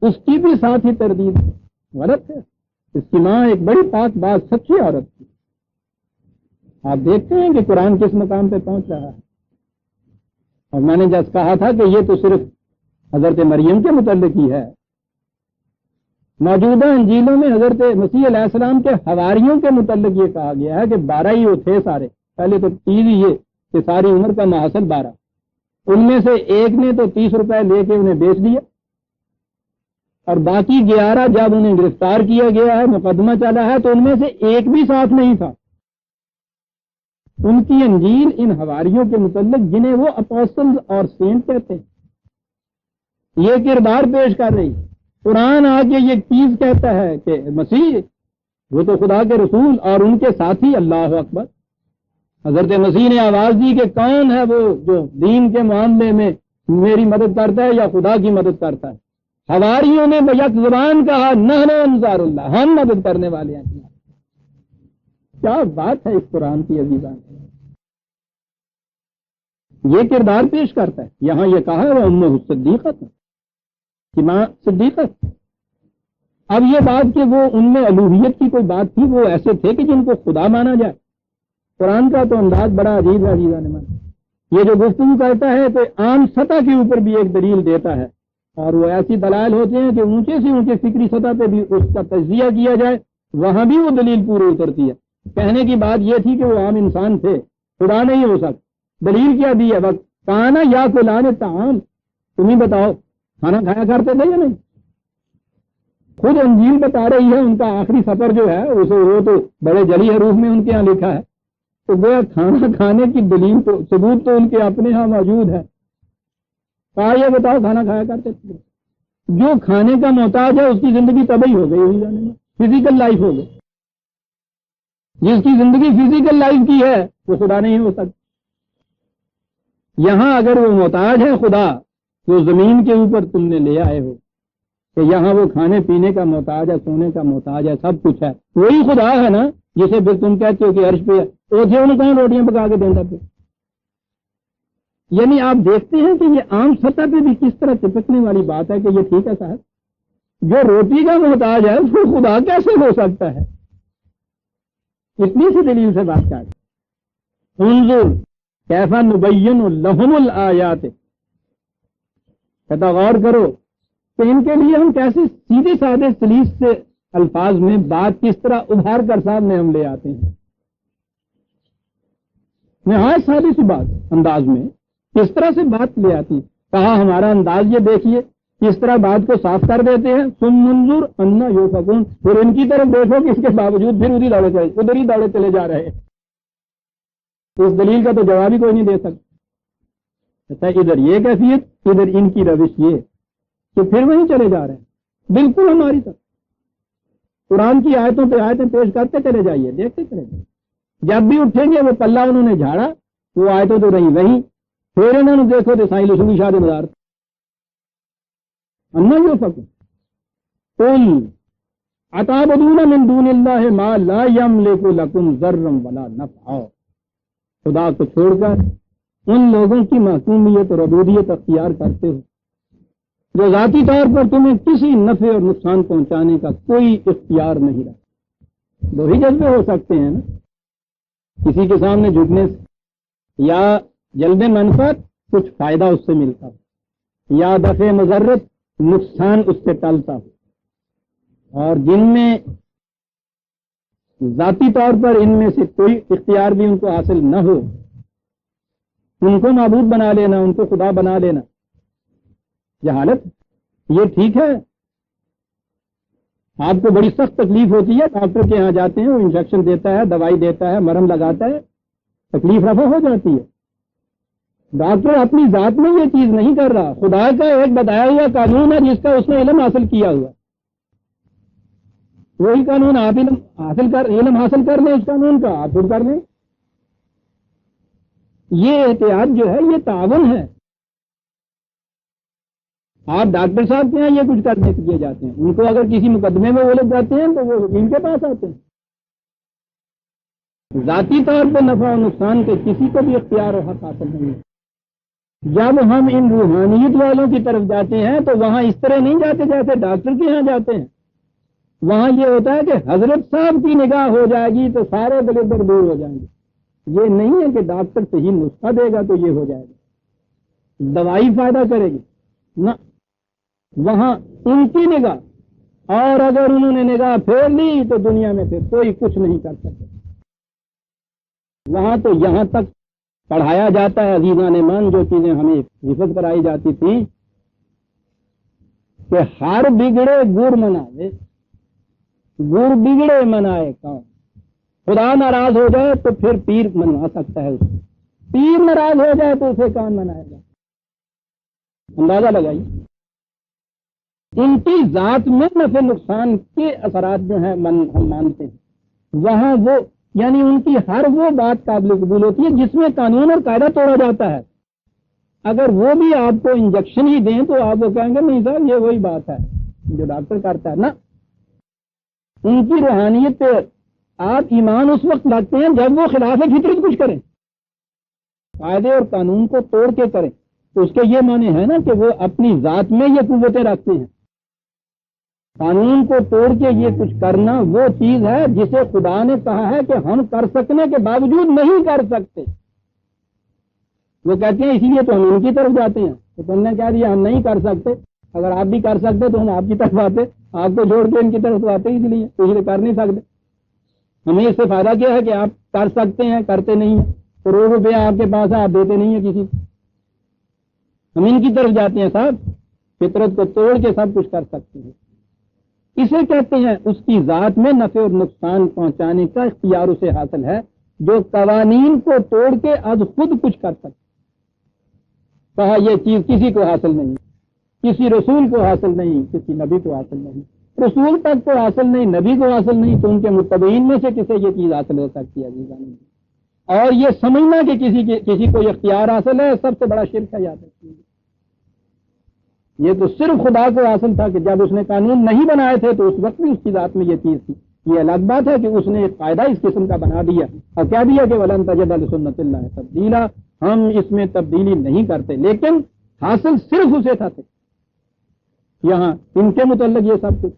اس کی بھی ساتھ ہی تردید غلط ہے. اس کی ماں ایک بڑی پاک باز سچی عورت تھی. آپ دیکھتے ہیں کہ قرآن کس مقام پہ پہنچ رہا ہے. اور میں نے جس کہا تھا کہ یہ تو صرف حضرت مریم کے متعلق ہی ہے. موجودہ انجیلوں میں حضرت مسیح علیہ السلام کے حواریوں کے متعلق یہ کہا گیا ہے کہ 12 ہی وہ تھے سارے. پہلے تو 30 ہی یہ کہ ساری عمر کا محاصل 12. ان میں سے ایک نے تو 30 روپے لے کے انہیں بیچ دیا، اور باقی 11 جب انہیں گرفتار کیا گیا ہے، مقدمہ چلا ہے، تو ان میں سے ایک بھی ساتھ نہیں تھا. ان کی انجیل ان حواریوں کے متعلق جنہیں وہ اپوسٹلز اور سینٹ کہتے ہیں یہ کردار پیش کر رہی. قرآن آ کے یہ چیز کہتا ہے کہ مسیح وہ تو خدا کے رسول اور ان کے ساتھی. اللہ اکبر. حضرت مسیح نے آواز دی کہ کون ہے وہ جو دین کے معاملے میں میری مدد کرتا ہے یا خدا کی مدد کرتا ہے. حواریوں نے بیک زبان کہا نحن انصار اللہ، ہم مدد کرنے والے ہیں. کیا بات ہے اس قرآن کی عزیزان. یہ کردار پیش کرتا ہے. یہاں یہ کہا وہ امہ صدیقت، کہ ماں صدیقت. اب یہ بات کہ وہ ان میں الوہیت کی کوئی بات تھی، وہ ایسے تھے کہ جن کو خدا مانا جائے؟ قرآن کا تو انداز بڑا عجیب ہے عزیزان من. یہ جو گفتگو کرتا ہے تو عام سطح کے اوپر بھی ایک دلیل دیتا ہے، اور وہ ایسی دلائل ہوتے ہیں کہ اونچے سے اونچے فکری سطح پہ بھی اس کا تجزیہ کیا جائے، وہاں بھی وہ دلیل پوری اترتی ہے. کہنے کی بات یہ تھی کہ وہ عام انسان تھے، خدا نہیں ہو سکتا. دلیل کیا دی ہے؟ وقت کانا یا کلان طعام، تم ہی بتاؤ کھانا کھایا کرتے تھے یا نہیں؟ خود انجیل بتا رہی ہے ان کا آخری سفر جو ہے اسے، وہ تو بڑے جلی حروف میں ان کے یہاں لکھا ہے. تو گویا کھانا کھانے کی دلیل تو ثبوت تو ان کے اپنے ہاں موجود ہے. کہا یہ بتاؤ کھانا کھایا کرتے تھے؟ جو کھانے کا محتاج ہے اس کی زندگی تباہی ہو گئی ہوئی جانے میں، فزیکل لائف ہو گئی. جس کی زندگی فزیکل لائف کی ہے وہ خدا نہیں ہو سکتا. یہاں اگر وہ محتاج ہے خدا، تو زمین کے اوپر تم نے لے آئے ہو کہ یہاں وہ کھانے پینے کا محتاج ہے، سونے کا محتاج ہے، سب کچھ ہے. وہی خدا ہے نا جسے پھر تم کہتے ہو کہ عرش پہ انہیں کون روٹیاں پکا کے دینا پھر؟ یعنی آپ دیکھتے ہیں کہ یہ عام سطح پہ بھی کس طرح چپکنے والی بات ہے کہ یہ ٹھیک ہے صاحب، جو روٹی کا محتاج ہے وہ خدا کیسے ہو سکتا ہے؟ اتنی سی دلیل سے بات کر انظر کیف نبین لہم الآیات، کہتا غور کرو کہ ان کے لیے ہم کیسے سیدھے سادے سلیس سے الفاظ میں بات کس طرح ابھار کر سامنے ہم لے آتے ہیں. نہایت سادی سی بات انداز میں کس طرح سے بات لے آتی. کہا ہمارا انداز یہ دیکھیے کس طرح بات کو صاف کر دیتے ہیں. ثم انظر انا یؤفکون، پھر ان کی طرف دیکھو کہ اس کے باوجود پھر ادھر ہی دوڑے چلے جا رہے ہیں. اس دلیل کا تو جواب ہی کوئی نہیں دے سکتا. ادھر یہ کیفیت، ادھر ان کی روش یہ کہ پھر وہیں چلے جا رہے ہیں بالکل ہماری طرف. قرآن کی آیتوں پہ آیتیں پیش کرتے چلے جائیے، دیکھتے چلے جائیے. جب بھی اٹھیں گے وہ پلہ انہوں نے جھاڑا، وہ آیتیں تو رہی وہیں. پھر انہوں نے دیکھو تو سائیں لسنی شاد مدار انا یؤفکون قل اتعبدون من دون اللہ ما لا یملک لکم ضرا ولا نفعا. خدا کو چھوڑ کر ان لوگوں کی معصومیت اور عبودیت اختیار کرتے ہو جو ذاتی طور پر تمہیں کسی نفع اور نقصان پہنچانے کا کوئی اختیار نہیں رہتا. دو ہی جذبے ہو سکتے ہیں نا، کسی کے سامنے جھکنے سے یا جلب منفعت کچھ فائدہ اس سے ملتا ہو، یا دفع مضرت نقصان اس سے ٹلتا ہو. اور جن میں ذاتی طور پر ان میں سے کوئی اختیار بھی ان کو حاصل نہ ہو، ان کو معبود بنا لینا، ان کو خدا بنا لینا جہالت. یہ ٹھیک ہے، آپ کو بڑی سخت تکلیف ہوتی ہے، ڈاکٹر کے یہاں جاتے ہیں، وہ انجیکشن دیتا ہے، دوائی دیتا ہے، مرہم لگاتا ہے، تکلیف رفع ہو جاتی ہے. ڈاکٹر اپنی ذات میں یہ چیز نہیں کر رہا، خدا کا ایک بتایا ہوا قانون ہے جس کا اس نے علم حاصل کیا ہوا. وہی قانون آپ علم حاصل کر لیں، اس قانون کا آپ خود کر لیں. یہ احتیاط جو ہے یہ تعاون ہے. آپ ڈاکٹر صاحب کے یہاں یہ کچھ کرنے کے لیے جاتے ہیں، ان کو اگر کسی مقدمے میں وہ لوگ جاتے ہیں تو وہ وکیل کے پاس آتے ہیں. ذاتی طور پہ نفع و نقصان کے کسی کو بھی اختیار و حق حاصل نہیں ہے. جب ہم ان روحانیت والوں کی طرف جاتے ہیں تو وہاں اس طرح نہیں جاتے جیسے ڈاکٹر کے یہاں جاتے ہیں. وہاں یہ ہوتا ہے کہ حضرت صاحب کی نگاہ ہو جائے گی تو سارے دلدر دور ہو جائیں گے. یہ نہیں ہے کہ ڈاکٹر صحیح نسخہ دے گا تو یہ ہو جائے گا، دوائی فائدہ کرے گی نہ. وہاں ان کی نگاہ، اور اگر انہوں نے نگاہ پھیر لی تو دنیا میں پھر کوئی کچھ نہیں کر سکتا. وہاں تو یہاں تک پڑھایا جاتا ہے عزیزان من، جو چیزیں ہمیں حفظ کرائی جاتی تھی کہ ہر بگڑے گڑ منائے، گڑ بگڑے منائے کون. خدا ناراض ہو جائے تو پھر پیر منوا سکتا ہے اسے، پیر ناراض ہو جائے تو اسے کون منائے گا؟ اندازہ لگائیے. ان کی ذات میں نفع نقصان کے اثرات جو ہیں ہم مانتے ہیں، وہاں وہ یعنی ان کی ہر وہ بات قابل قبول ہوتی ہے جس میں قانون اور قاعدہ توڑا جاتا ہے. اگر وہ بھی آپ کو انجیکشن ہی دیں تو آپ وہ کہیں گے نہیں صاحب یہ وہی بات ہے جو ڈاکٹر کرتا ہے نا. ان کی روحانیت پہ آپ ایمان اس وقت رکھتے ہیں جب وہ خلاف فطرت کچھ کریں، قاعدے اور قانون کو توڑ کے کریں. تو اس کے یہ معنی ہے نا کہ وہ اپنی ذات میں یہ قوتیں رکھتے ہیں. قانون کو توڑ کے یہ کچھ کرنا وہ چیز ہے جسے خدا نے کہا ہے کہ ہم کر سکنے کے باوجود نہیں کر سکتے. وہ کہتے ہیں اسی لیے تو ہم ان کی طرف جاتے ہیں. تو تم نے کہہ دیا ہم نہیں کر سکتے. اگر آپ بھی کر سکتے تو ہم آپ کی طرف آتے. آپ کو چھوڑ کے ان کی طرف آتے اس لیے کر نہیں سکتے. ہمیں اس سے فائدہ کیا ہے کہ آپ کر سکتے ہیں کرتے نہیں ہیں. کروڑ روپیہ آپ کے پاس ہے آپ دیتے نہیں ہیں کسی کو. ہم ان کی طرف جاتے ہیں. صاحب فطرت کو توڑ کے سب کچھ کر سکتے ہیں. اسے کہتے ہیں اس کی ذات میں نفع اور نقصان پہنچانے کا اختیار اسے حاصل ہے جو قوانین کو توڑ کے از خود کچھ کر سکتے. کہا یہ چیز کسی کو حاصل نہیں, کسی رسول کو حاصل نہیں, کسی نبی کو حاصل نہیں. رسول تک کو حاصل نہیں, نبی کو حاصل نہیں, تو ان کے متبعین میں سے کسے یہ چیز حاصل ہو سکتی ہے عزیزان. اور یہ سمجھنا کہ کسی کو اختیار حاصل ہے سب سے بڑا شرک ہے. یاد رکھیے یہ تو صرف خدا کو حاصل تھا کہ جب اس نے قانون نہیں بنائے تھے تو اس وقت بھی اس کی ذات میں یہ چیز تھی. یہ الگ بات ہے کہ اس نے ایک قاعدہ اس قسم کا بنا دیا اور کہہ دیا کہ ولن تجد لسنت اللہ تبدیلا, ہم اس میں تبدیلی نہیں کرتے. لیکن حاصل صرف اسے تھا. یہاں ان کے متعلق یہ سب کچھ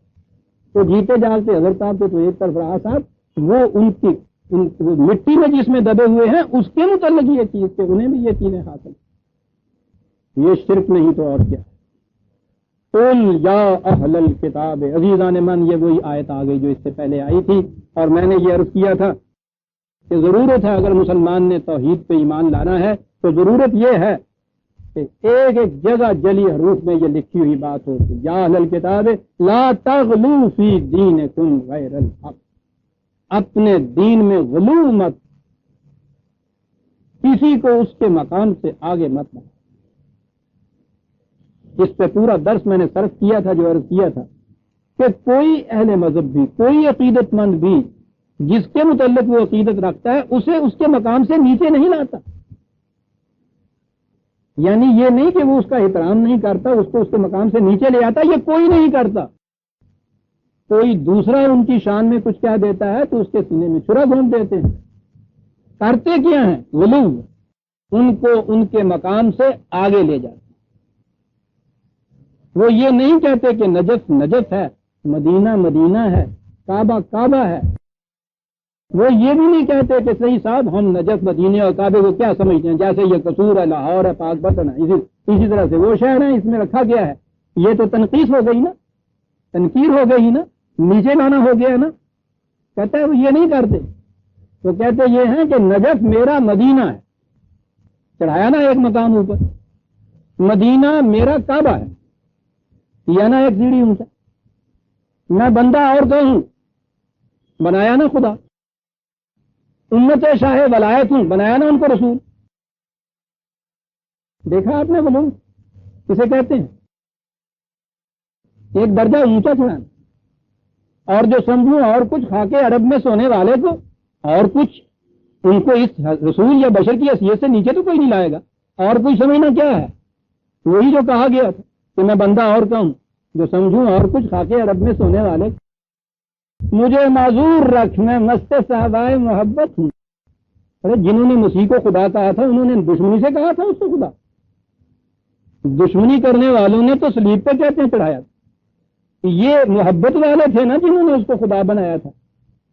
تو جیتے جاگتے حضرت صاحب تھے تو ایک طرف رہا صاحب وہ ان کی مٹی میں جس میں دبے ہوئے ہیں اس کے متعلق یہ چیز کہ انہیں بھی یہ چیزیں حاصل. یہ شرک نہیں تو اور کیا. قل یا اہل الکتاب, عزیزان من یہ وہی آیت آ گئی جو اس سے پہلے آئی تھی. اور میں نے یہ عرض کیا تھا کہ ضرورت ہے اگر مسلمان نے توحید پہ ایمان لانا ہے تو ضرورت یہ ہے کہ ایک ایک جگہ جلی حروف میں یہ لکھی ہوئی بات ہو کہ یا اہل الکتاب لا تغلو فی دینکم غیر الحق, اپنے دین میں غلو مت, کسی کو اس کے مقام سے آگے مت بڑھا. اس پہ پورا درس میں نے صرف کیا تھا جو عرض کیا تھا کہ کوئی اہل مذہب بھی کوئی عقیدت مند بھی جس کے متعلق وہ عقیدت رکھتا ہے اسے اس کے مقام سے نیچے نہیں لاتا. یعنی یہ نہیں کہ وہ اس کا احترام نہیں کرتا, اس کو اس کے مقام سے نیچے لے آتا, یہ کوئی نہیں کرتا. کوئی دوسرا ان کی شان میں کچھ کہہ دیتا ہے تو اس کے سینے میں چھرا گھونپ دیتے ہیں. کرتے کیا ہیں غلو, ان کو ان کے مقام سے آگے لے جاتے. وہ یہ نہیں کہتے کہ نجف نجف ہے, مدینہ مدینہ ہے, کعبہ کعبہ ہے. وہ یہ بھی نہیں کہتے کہ صحیح صاحب ہم نجف مدینے اور کعبے کو کیا سمجھتے ہیں, جیسے یہ قصور ہے, لاہور ہے, پاک بطن ہے, اسی طرح سے وہ شہر ہیں اس میں رکھا گیا ہے. یہ تو تنقیص ہو گئی نا, تنقیر ہو گئی نا, نیچے لانا ہو گیا نا. کہتا ہے وہ یہ نہیں کرتے. وہ کہتے یہ ہیں کہ نجف میرا مدینہ ہے, چڑھایا نا ایک مقام اوپر, مدینہ میرا کعبہ ہے, یا نا ایک سیڑھی اونچا. میں بندہ اور کہوں, بنایا نا خدا. امت شاہ ولایت ہوں, بنایا نا ان کو رسول. دیکھا آپ نے وہ لوگ کسے کہتے ہیں, ایک درجہ اونچا چڑھانا. اور جو سمجھوں اور کچھ خاکے عرب میں سونے والے کو اور کچھ ان کو اس رسول یا بشر کی حیثیت سے نیچے تو کوئی نہیں لائے گا. اور کوئی سمجھنا کیا ہے, وہی جو کہا گیا تھا کہ میں بندہ اور کہوں, جو سمجھوں اور کچھ خاکے عرب میں سونے والے, مجھے معذور رکھ, میں مست صحابہ محبت ہوں. ارے جنہوں نے مسیح کو خدا کہا تھا انہوں نے دشمنی سے کہا تھا اس کو خدا. دشمنی کرنے والوں نے تو صلیب پہ کہتے ہیں چڑھایا تھا. یہ محبت والے تھے نا جنہوں نے اس کو خدا بنایا تھا.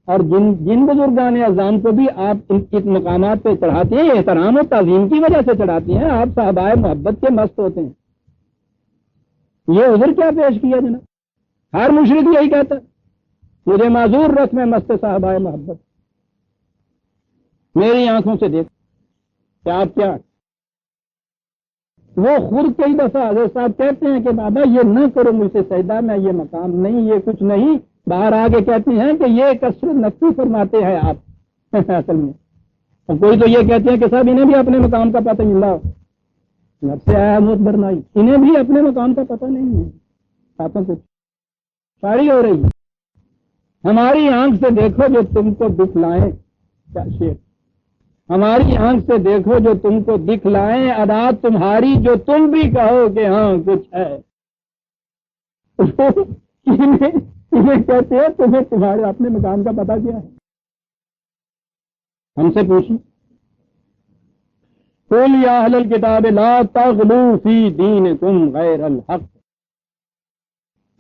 اور جن بزرگان اعظام کو بھی آپ ان مقامات پہ چڑھاتے ہیں احترام اور تعظیم کی وجہ سے چڑھاتے ہیں, آپ صحابہ محبت کے مست ہوتے ہیں. یہ عذر کیا پیش کیا جناب, ہر مشرک یہی کہتا ہے مجھے معذور رکھ, میں مست صحابہ محبت. میری آنکھوں سے دیکھ کہ آپ کیا. وہ خود کئی دفعہ حضرت صاحب کہتے ہیں کہ بابا یہ نہ کرو مجھ سے سجدہ, میں یہ مقام نہیں, یہ کچھ نہیں. باہر آگے کہتے ہیں کہ یہ کثرت نفسی فرماتے ہیں آپ اصل میں. اور کوئی تو یہ کہتے ہیں کہ صاحب انہیں بھی اپنے مقام کا پتہ ملا, گھر سے آیا موت برنائی, انہیں بھی اپنے مقام کا پتہ نہیں ہے. باتوں کچھ ساری ہو رہی ہے. ہماری آنکھ سے دیکھو جو تم کو دکھلائیں, کیا شیر, ہماری آنکھ سے دیکھو جو تم کو دکھلائیں, ادا تمہاری جو تم بھی کہو کہ ہاں کچھ ہے. انہیں کہتے ہیں تمہیں تمہارے اپنے مقام کا پتہ کیا ہے, ہم سے پوچھیں. قل یا اہل الکتاب لا تغلو فی دینکم غیر الحق,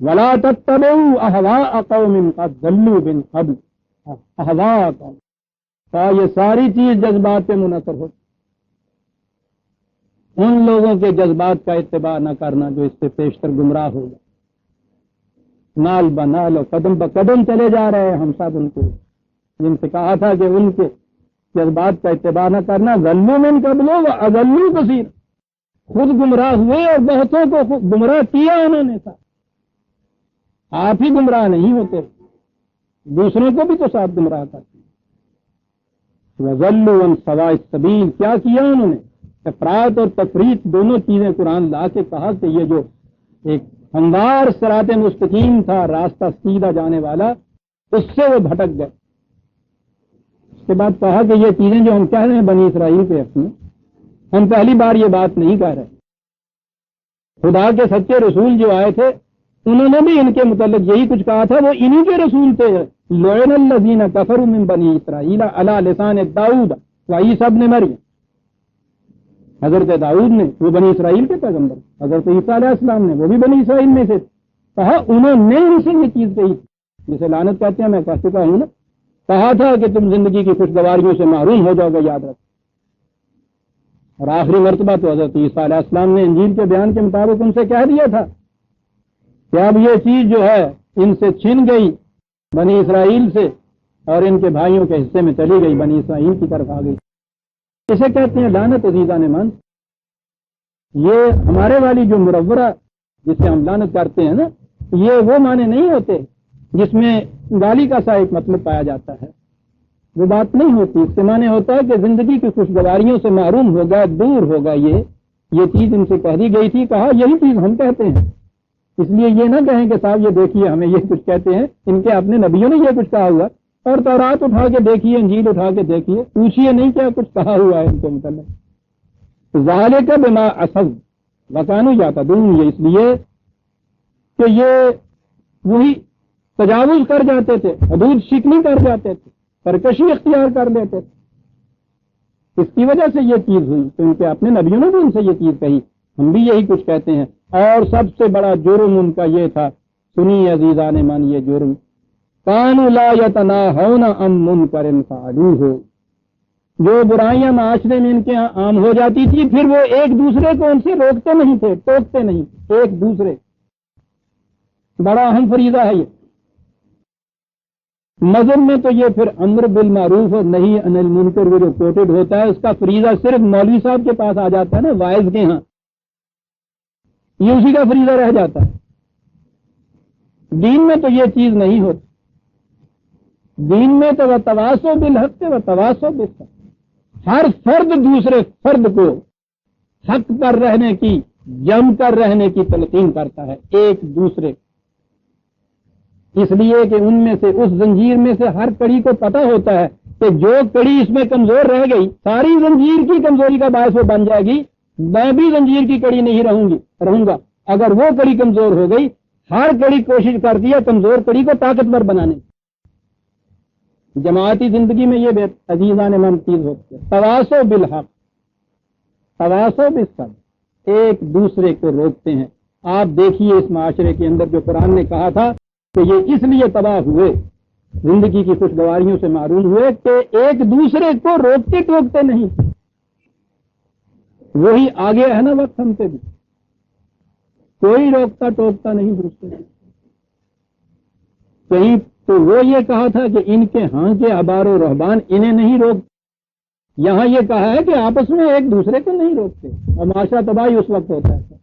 ولا تتبعوا اهواء قوم قد ضلوا من قبل اهواء قوم، تو یہ ساری چیز جذبات پہ منحصر ہوتی، ان لوگوں کے جذبات کا اتباع نہ کرنا جو اس سے پیشتر گمراہ ہو گئے، نال بنال و قدم بقدم چلے جا رہے ہیں ہم سب ان کو، جن سے کہا تھا کہ ان کے جذبات کا اتباع نہ کرنا، ظلموا من قبل و اضلوا کثیر، خود گمراہ ہوئے اور بہتوں کو گمراہ کیا انہوں نے تھا، آپ ہی گمراہ نہیں ہوتے، دوسروں کو بھی تو ساتھ گمراہ کرتے ہیں۔ وَضَلُّوا عَنْ سَوَاءِ السَّبِيلِ، کیا کیا انہوں نے؟ افراط اور تفریط دونوں چیزیں قرآن لا کے کہا کہ یہ جو ایک ہموار صراط مستقیم تھا، راستہ سیدھا جانے والا، اس سے وہ بھٹک گئے۔ اس کے بعد کہا کہ یہ چیزیں جو ہم کہہ رہے ہیں بنی اسرائیل پہ اپنے، ہم پہلی بار یہ بات نہیں کہہ رہے، خدا کے سچے رسول جو آئے تھے انہوں نے بھی ان کے متعلق یہی کچھ کہا تھا، وہ انہی کے رسول تھے۔ لعن الذین کفروا من بنی اسرائیل علی لسان داؤد وعیسی ابن مریم، حضرت داؤد نے، وہ بنی اسرائیل کے پیغمبر، حضرت عیسیٰ علیہ السلام نے، وہ بھی بنی اسرائیل میں سے، کہا انہوں نے ان سے یہ چیز کہی، جسے لعنت کہتے ہیں، میں کہہ چکا ہوں نا، کہا تھا کہ تم زندگی کی خوشگواریوں سے محروم ہو جاؤ گے، یاد رکھو۔ اور آخری مرتبہ تو حضرت عیسیٰ علیہ السلام نے انجیل کے بیان کے مطابق ان سے کہہ دیا تھا کہ اب یہ چیز جو ہے ان سے چھن گئی بنی اسرائیل سے، اور ان کے بھائیوں کے حصے میں چلی گئی، بنی اسرائیل کی طرف آ گئی۔ اسے کہتے ہیں لعنت عزیزان من۔ یہ ہمارے والی جو مرورہ جسے ہم لعنت کرتے ہیں نا، یہ وہ معنی نہیں ہوتے جس میں گالی کا سا ایک مطلب پایا جاتا ہے، وہ بات نہیں ہوتی۔ اس سے معنی ہوتا ہے کہ زندگی کی خوشگواریوں سے محروم ہو گیا، دور ہو گیا، یہ چیز ان سے کہہ دی گئی تھی، کہا یہی چیز ہم کہتے ہیں، اس لیے یہ نہ کہیں کہ صاحب یہ دیکھیے ہمیں یہ کچھ کہتے ہیں، ان کے اپنے نبیوں نے یہ کچھ کہا ہوا، اور تورات اٹھا کے دیکھیے، انجیل اٹھا کے دیکھیے، پوچھیے نہیں کیا کچھ کہا ہوا ہے ان کے متعلق۔ ذالک بما عصوا وکانوا یعتدون، یہ اس لیے کہ یہ وہی تجاوز کر جاتے تھے، حدود شکنی کر جاتے تھے، سرکشی اختیار کر لیتے تھے، اس کی وجہ سے یہ چیز ہوئی۔ تو ان کے اپنے نبیوں نے بھی ان سے یہ چیز کہی، ہم بھی یہی کچھ کہتے ہیں۔ اور سب سے بڑا جرم ان کا یہ تھا، سنی عزیزان من، یہ جرم، کانوا لا یتناہون عن منکر فعلوہ، جو برائیاں معاشرے میں ان کے ہاں عام ہو جاتی تھی، پھر وہ ایک دوسرے کو ان سے روکتے نہیں تھے، ٹوکتے نہیں، ایک دوسرے، بڑا اہم فریضہ ہے یہ۔ مذہب میں تو یہ پھر امر بالمعروف اور نہی عن المنکر وہ جو کوٹڈ ہوتا ہے، اس کا فریضہ صرف مولوی صاحب کے پاس آ جاتا ہے نا، وائز کے ہاں، یہ اسی کا فریضہ رہ جاتا ہے۔ دین میں تو یہ چیز نہیں ہوتی، دین میں تو وتواصوا بالحق وتواصوا بالصبر، ہر فرد دوسرے فرد کو حق پر رہنے کی، جم کر رہنے کی تلقین کرتا ہے، ایک دوسرے، اس لیے کہ ان میں سے، اس زنجیر میں سے ہر کڑی کو پتہ ہوتا ہے کہ جو کڑی اس میں کمزور رہ گئی، ساری زنجیر کی کمزوری کا باعث وہ بن جائے گی، میں بھی زنجیر کی کڑی نہیں رہوں گا۔ اگر وہ کڑی کمزور ہو گئی، ہر کڑی کوشش کرتی ہے کمزور کڑی کو طاقتور بنانے کی۔ جماعتی زندگی میں یہ عزیزان من چیز ہوتی ہے، تواصوا بالحق تواصوا بالصبر، ایک دوسرے کو روکتے ہیں۔ آپ دیکھیے اس معاشرے کے اندر جو قرآن نے کہا تھا کہ یہ اس لیے تباہ ہوئے، زندگی کی خوشگواریوں سے معروم ہوئے کہ ایک دوسرے کو روکتے ٹوکتے نہیں، وہی آگے ہے نا وقت ہم پہ بھی، کوئی روکتا ٹوکتا نہیں درست کہیں۔ تو وہ یہ کہا تھا کہ ان کے ہاں کے احبار و رہبان انہیں نہیں روک، یہاں یہ کہا ہے کہ آپس میں ایک دوسرے کو نہیں روکتے، اور معاشرہ تباہی اس وقت ہوتا ہے۔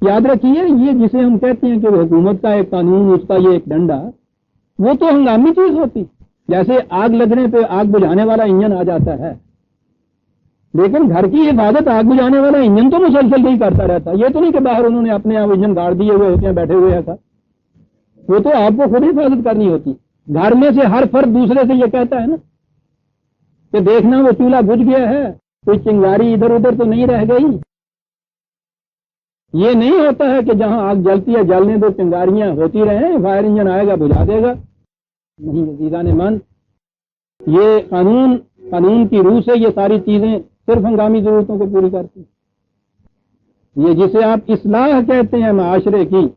یاد رکھیے، یہ جسے ہم کہتے ہیں کہ وہ حکومت کا ایک قانون، اس کا یہ ایک ڈنڈا، وہ تو ہنگامی چیز ہوتی، جیسے آگ لگنے پہ آگ بجھانے والا انجن آ جاتا ہے، لیکن گھر کی حفاظت آگ بجھانے والا انجن تو مسلسل نہیں کرتا رہتا، یہ تو نہیں کہ باہر انہوں نے اپنے آپ انجن گاڑ دیے ہوئے ہوتے ہیں، بیٹھے ہوئے ہیں، وہ تو آپ کو خود حفاظت کرنی ہوتی۔ گھر میں سے ہر فرد دوسرے سے یہ کہتا ہے نا کہ دیکھنا وہ چولہا بجھ گیا ہے، کوئی چنگاری ادھر ادھر تو نہیں رہ گئی۔ یہ نہیں ہوتا ہے کہ جہاں آگ جلتی ہے جلنے دو، چنگاریاں ہوتی رہیں، فائر انجن آئے گا بجھا دے گا، نہیں عزیزان من۔ یہ قانون کی روح سے یہ ساری چیزیں صرف ہنگامی ضرورتوں کو پوری کرتی ہیں۔ یہ جسے آپ اصلاح کہتے ہیں معاشرے کی،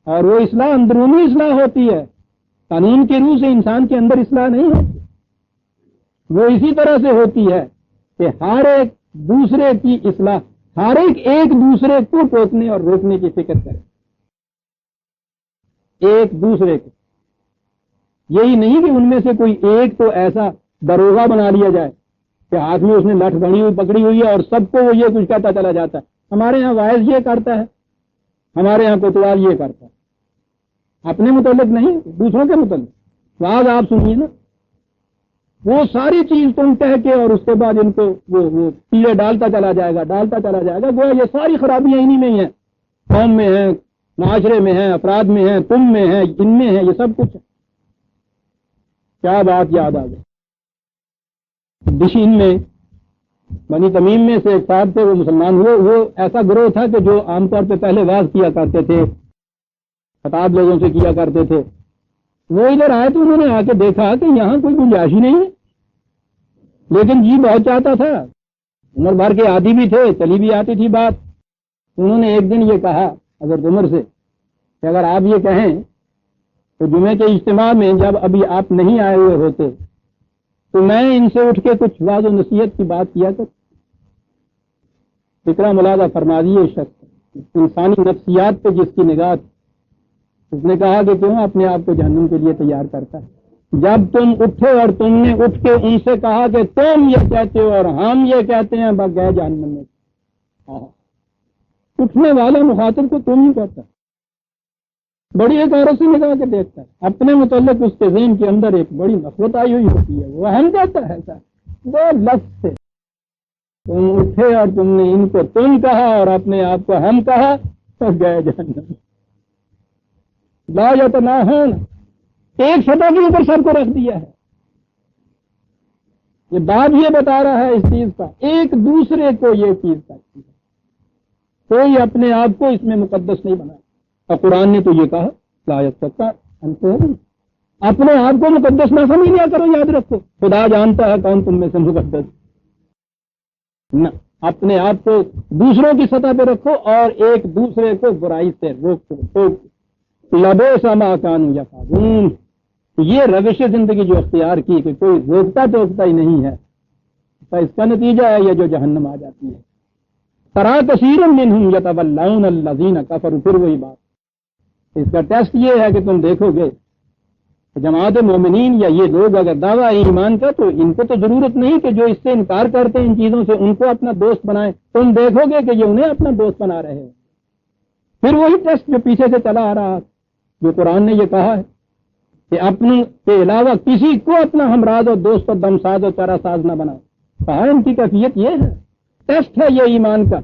اور وہ اصلاح اندرونی اصلاح ہوتی ہے، قانون کے روح سے انسان کے اندر اصلاح نہیں ہوتی، وہ اسی طرح سے ہوتی ہے کہ ہر ایک دوسرے کی اصلاح، ہر ایک دوسرے کو ٹوکنے اور روکنے کی فکر کرے، ایک دوسرے کو، یہی نہیں کہ ان میں سے کوئی ایک تو ایسا دروغہ بنا لیا جائے کہ ہاتھ میں اس نے لٹھ پکڑی ہوئی ہے اور سب کو وہ یہ کچھ کہتا چلا جاتا ہے، ہمارے ہاں وائز یہ کرتا ہے، ہمارے یہاں کوتوال یہ کرتا ہے، اپنے متعلق نہیں دوسروں کے متعلق واز آپ سنیے نا، وہ ساری چیز تم کہہ کے اور اس کے بعد ان کو وہ پیڑے ڈالتا چلا جائے گا گویا یہ ساری خرابیاں انہی میں ہی ہیں، قوم میں ہیں، معاشرے میں ہیں، افراد میں ہیں، تم میں ہیں، ان میں ہیں، یہ سب کچھ ہے۔ کیا بات یاد آ گئی، دشین میں بنی تمیم میں سے ایک صاحب تھے، وہ مسلمان ہوئے، وہ ایسا گروہ تھا کہ جو عام طور پہ پہلے واز کیا کرتے تھے، خطاب لوگوں سے کیا کرتے تھے، وہ ادھر آئے تو انہوں نے آ کے دیکھا کہ یہاں کوئی گنجائش ہی نہیں ہے، لیکن جی بہت چاہتا تھا، عمر بھر کے عادی بھی تھے، چلی بھی آتی تھی بات۔ انہوں نے ایک دن یہ کہا حضرت عمر سے کہ اگر آپ یہ کہیں تو جمعے کے اجتماع میں جب ابھی آپ نہیں آئے ہوئے ہوتے تو میں ان سے اٹھ کے کچھ واض و نصیحت کی بات کیا کر۔ فکرہ ملاحظہ فرما دیے، شخص انسانی نفسیات پہ جس کی نگاہ تھی، اس نے کہا کہ کیوں اپنے آپ کو جہنم کے لیے تیار کرتا ہے؟ جب تم اٹھے اور تم نے اٹھ کے ان سے کہا کہ تم یہ کہتے ہو اور ہم یہ کہتے ہیں، بس گئے جہنم میں۔ اٹھنے والا مخاطب کو تم ہی کہتا ہے، بڑی ایک عورت سے نکال کے دیکھتا ہے، اپنے متعلق اس کے ذہن کے اندر ایک بڑی نفرت آئی ہوئی ہوتی ہے، وہ ہم کہتا ہے سر دو لفظ سے تم اٹھے اور تم نے ان کو تم کہا اور اپنے آپ کو ہم کہا تو گئے جہنم۔ لا یتناہون، ایک سطح کے اوپر سب کو رکھ دیا ہے۔ یہ بات یہ بتا رہا ہے اس چیز کا، ایک دوسرے کو یہ چیز کرتی ہے، کوئی اپنے آپ کو اس میں مقدس نہیں بنا، اور قرآن نے تو یہ کہا لا یتناہون، اپنے آپ کو مقدس نہ سمجھ لیا کرو، یاد رکھو خدا جانتا ہے کون تم میں سے مقدس نہ، اپنے آپ کو دوسروں کی سطح پہ رکھو اور ایک دوسرے کو برائی سے روکو۔ لبئس ما کانوا یفعلون، یہ روش زندگی جو اختیار کی کہ کوئی روکتا ٹوکتا ہی نہیں ہے، تو اس کا نتیجہ ہے یہ جو جہنم آ جاتی ہے۔ ترى كثيرا منهم يتولون الذين كفروا، پھر وہی بات، اس کا ٹیسٹ یہ ہے کہ تم دیکھو گے جماعت مومنین یا یہ لوگ اگر دعویٰ ایمان کا، تو ان کو تو ضرورت نہیں کہ جو اس سے انکار کرتے ہیں ان چیزوں سے ان کو اپنا دوست بنائیں، تم دیکھو گے کہ یہ انہیں اپنا دوست بنا رہے ہیں۔ پھر وہی ٹیسٹ جو پیچھے سے چلا آ رہا، جو قرآن نے یہ کہا ہے کہ اپنے کے علاوہ کسی کو اپنا ہمراز اور دوست اور دمساز اور چارہ ساز نہ بناؤ، کہا ان کی کیفیت یہ ہے، ٹیسٹ ہے یہ ایمان کا۔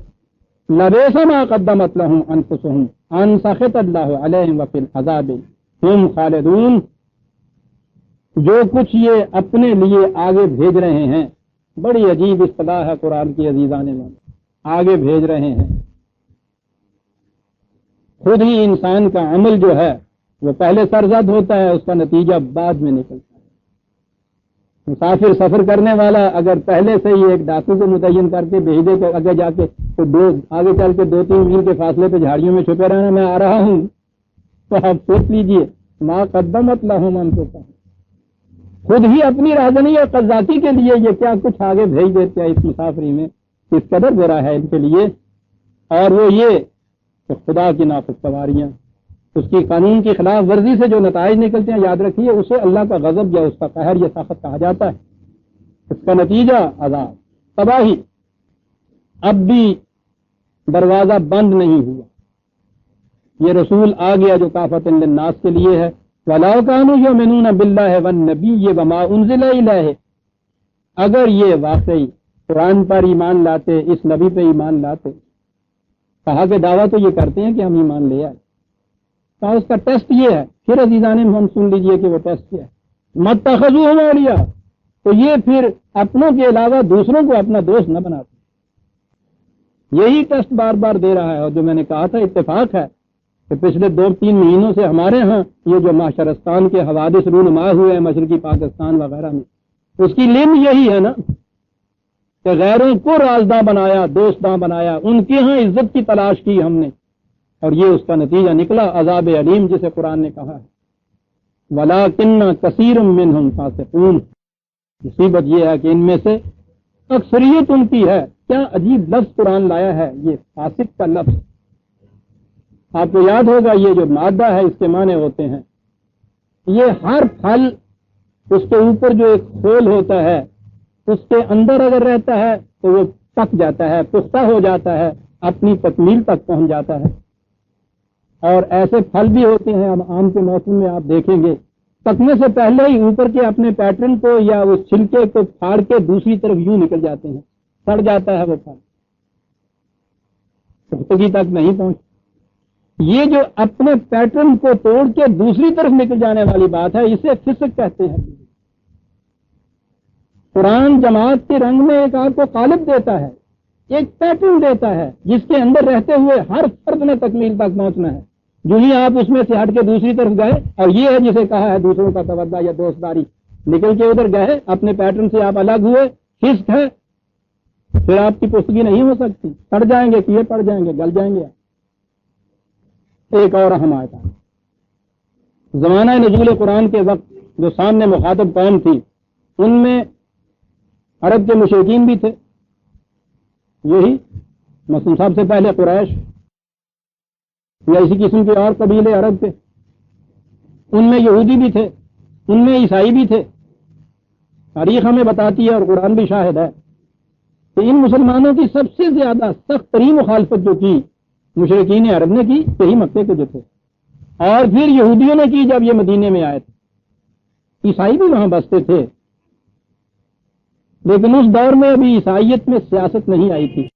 لبئس ما قدمت لهم انفسهم ان سخط اللہ علیہم وفی العذاب ہم خالدون، جو کچھ یہ اپنے لیے آگے بھیج رہے ہیں، بڑی عجیب اصطلاح ہے قرآن کی عزیزان من، آگے بھیج رہے ہیں۔ خود ہی انسان کا عمل جو ہے وہ پہلے سرزد ہوتا ہے، اس کا نتیجہ بعد میں نکلتا ہے۔ مسافر سفر کرنے والا اگر پہلے سے ہی ایک ڈاکو کو متعین کر کے بھیج دے تو آگے جا کے تو آگے چل کے 2-3 میل کے فاصلے پہ جھاڑیوں میں چھپے رہنا، میں آ رہا ہوں، تو آپ سوچ لیجئے ما قدمت لهم انفسهم، خود ہی اپنی رازنی اور قذاقی کے لیے یہ کیا کچھ آگے بھیج دیتے ہیں اس مسافری میں، اس قدر برا ہے ان کے لیے۔ اور وہ یہ کہ خدا کی نافرمانیاں، اس کی قانون کی خلاف ورزی سے جو نتائج نکلتے ہیں، یاد رکھیے اسے اللہ کا غضب یا اس کا قہر یا سخط کہا جاتا ہے، اس کا نتیجہ عذاب، تباہی۔ اب بھی دروازہ بند نہیں ہوا، یہ رسول آ گیا جو کافۃ للناس کے لیے ہے۔ وَلَوْ كَانُوا يُؤْمِنُونَ بِاللَّهِ وَالنَّبِيِّ وَمَا أُنزِلَ إِلَيْهِ، اگر یہ واقعی قرآن پر ایمان لاتے، اس نبی پہ ایمان لاتے، کہا کہ دعویٰ تو یہ کرتے ہیں کہ ہم ایمان لے آئے، کہا اس کا ٹیسٹ یہ ہے۔ پھر عزیزان ہم سن لیجئے کہ وہ ٹیسٹ کیا ہے، مَتَّخَذُوهُمْ أَوْلِيَاءَ، تو یہ پھر اپنوں کے علاوہ دوسروں کو اپنا دوست نہ بناتے، یہی ٹیسٹ بار بار دے رہا ہے۔ اور جو میں نے کہا تھا اتفاق ہے کہ پچھلے 2-3 مہینوں سے ہمارے ہاں یہ جو معاشرستان کے حوادث رونما ہوئے ہیں مشرقی پاکستان وغیرہ میں، اس کی لم یہی ہے نا کہ غیروں کو رازداں بنایا، دوستاں بنایا، ان کے ہاں عزت کی تلاش کی ہم نے، اور یہ اس کا نتیجہ نکلا عذاب علیم، جسے قرآن نے کہا ہے وَلَٰكِنَّ كَثِيرٌ مِّنْهُمْ فَاسِقُونَ۔ مصیبت یہ ہے کہ ان میں سے اکثریت ان کی ہے، کیا عجیب لفظ قرآن لایا ہے، یہ فاسق کا لفظ۔ آپ کو یاد ہوگا یہ جو مادہ ہے اس کے معنی ہوتے ہیں، یہ ہر پھل اس کے اوپر جو ایک کھول ہوتا ہے اس کے اندر اگر رہتا ہے تو وہ پک جاتا ہے، پختہ ہو جاتا ہے، اپنی تکمیل تک پہنچ جاتا ہے۔ اور ایسے پھل بھی ہوتے ہیں، اب آم کے موسم میں آپ دیکھیں گے پکنے سے پہلے ہی اوپر کے اپنے پیٹرن کو یا اس چھلکے کو پھاڑ کے دوسری طرف یوں نکل جاتے ہیں، سڑ جاتا ہے وہ پھل، پختگی تک نہیں پہنچ۔ یہ جو اپنے پیٹرن کو توڑ کے دوسری طرف نکل جانے والی بات ہے، اسے فسق کہتے ہیں۔ قرآن جماعت کے رنگ میں ایک آپ کو قالب دیتا ہے، ایک پیٹرن دیتا ہے جس کے اندر رہتے ہوئے ہر فرد نے تکمیل تک پہنچنا ہے۔ جو ہی آپ اس میں سے ہٹ کے دوسری طرف گئے، اور یہ ہے جسے کہا ہے دوسروں کا توجہ یا دوستداری، نکل کے ادھر گئے، اپنے پیٹرن سے آپ الگ ہوئے، فسق ہے، پھر آپ کی پختگی نہیں ہو سکتی، سڑ جائیں گے، کیے پڑ جائیں گے، گل جائیں گے۔ ایک اور اہم آیت ہے، زمانہ نزول قرآن کے وقت جو سامنے مخاطب قوم تھی، ان میں عرب کے مشرکین بھی تھے، یہی مثلا سب سے پہلے قریش یا اسی قسم کے اور قبیلے عرب کے، ان میں یہودی بھی تھے، ان میں عیسائی بھی تھے۔ تاریخ ہمیں بتاتی ہے اور قرآن بھی شاہد ہے کہ ان مسلمانوں کی سب سے زیادہ سخت ترین مخالفت جو کی مشرکین عرب نے کی، یہی مکے کے جو تھے، اور پھر یہودیوں نے کی جب یہ مدینے میں آئے تھے۔ عیسائی بھی وہاں بستے تھے، لیکن اس دور میں ابھی عیسائیت میں سیاست نہیں آئی تھی۔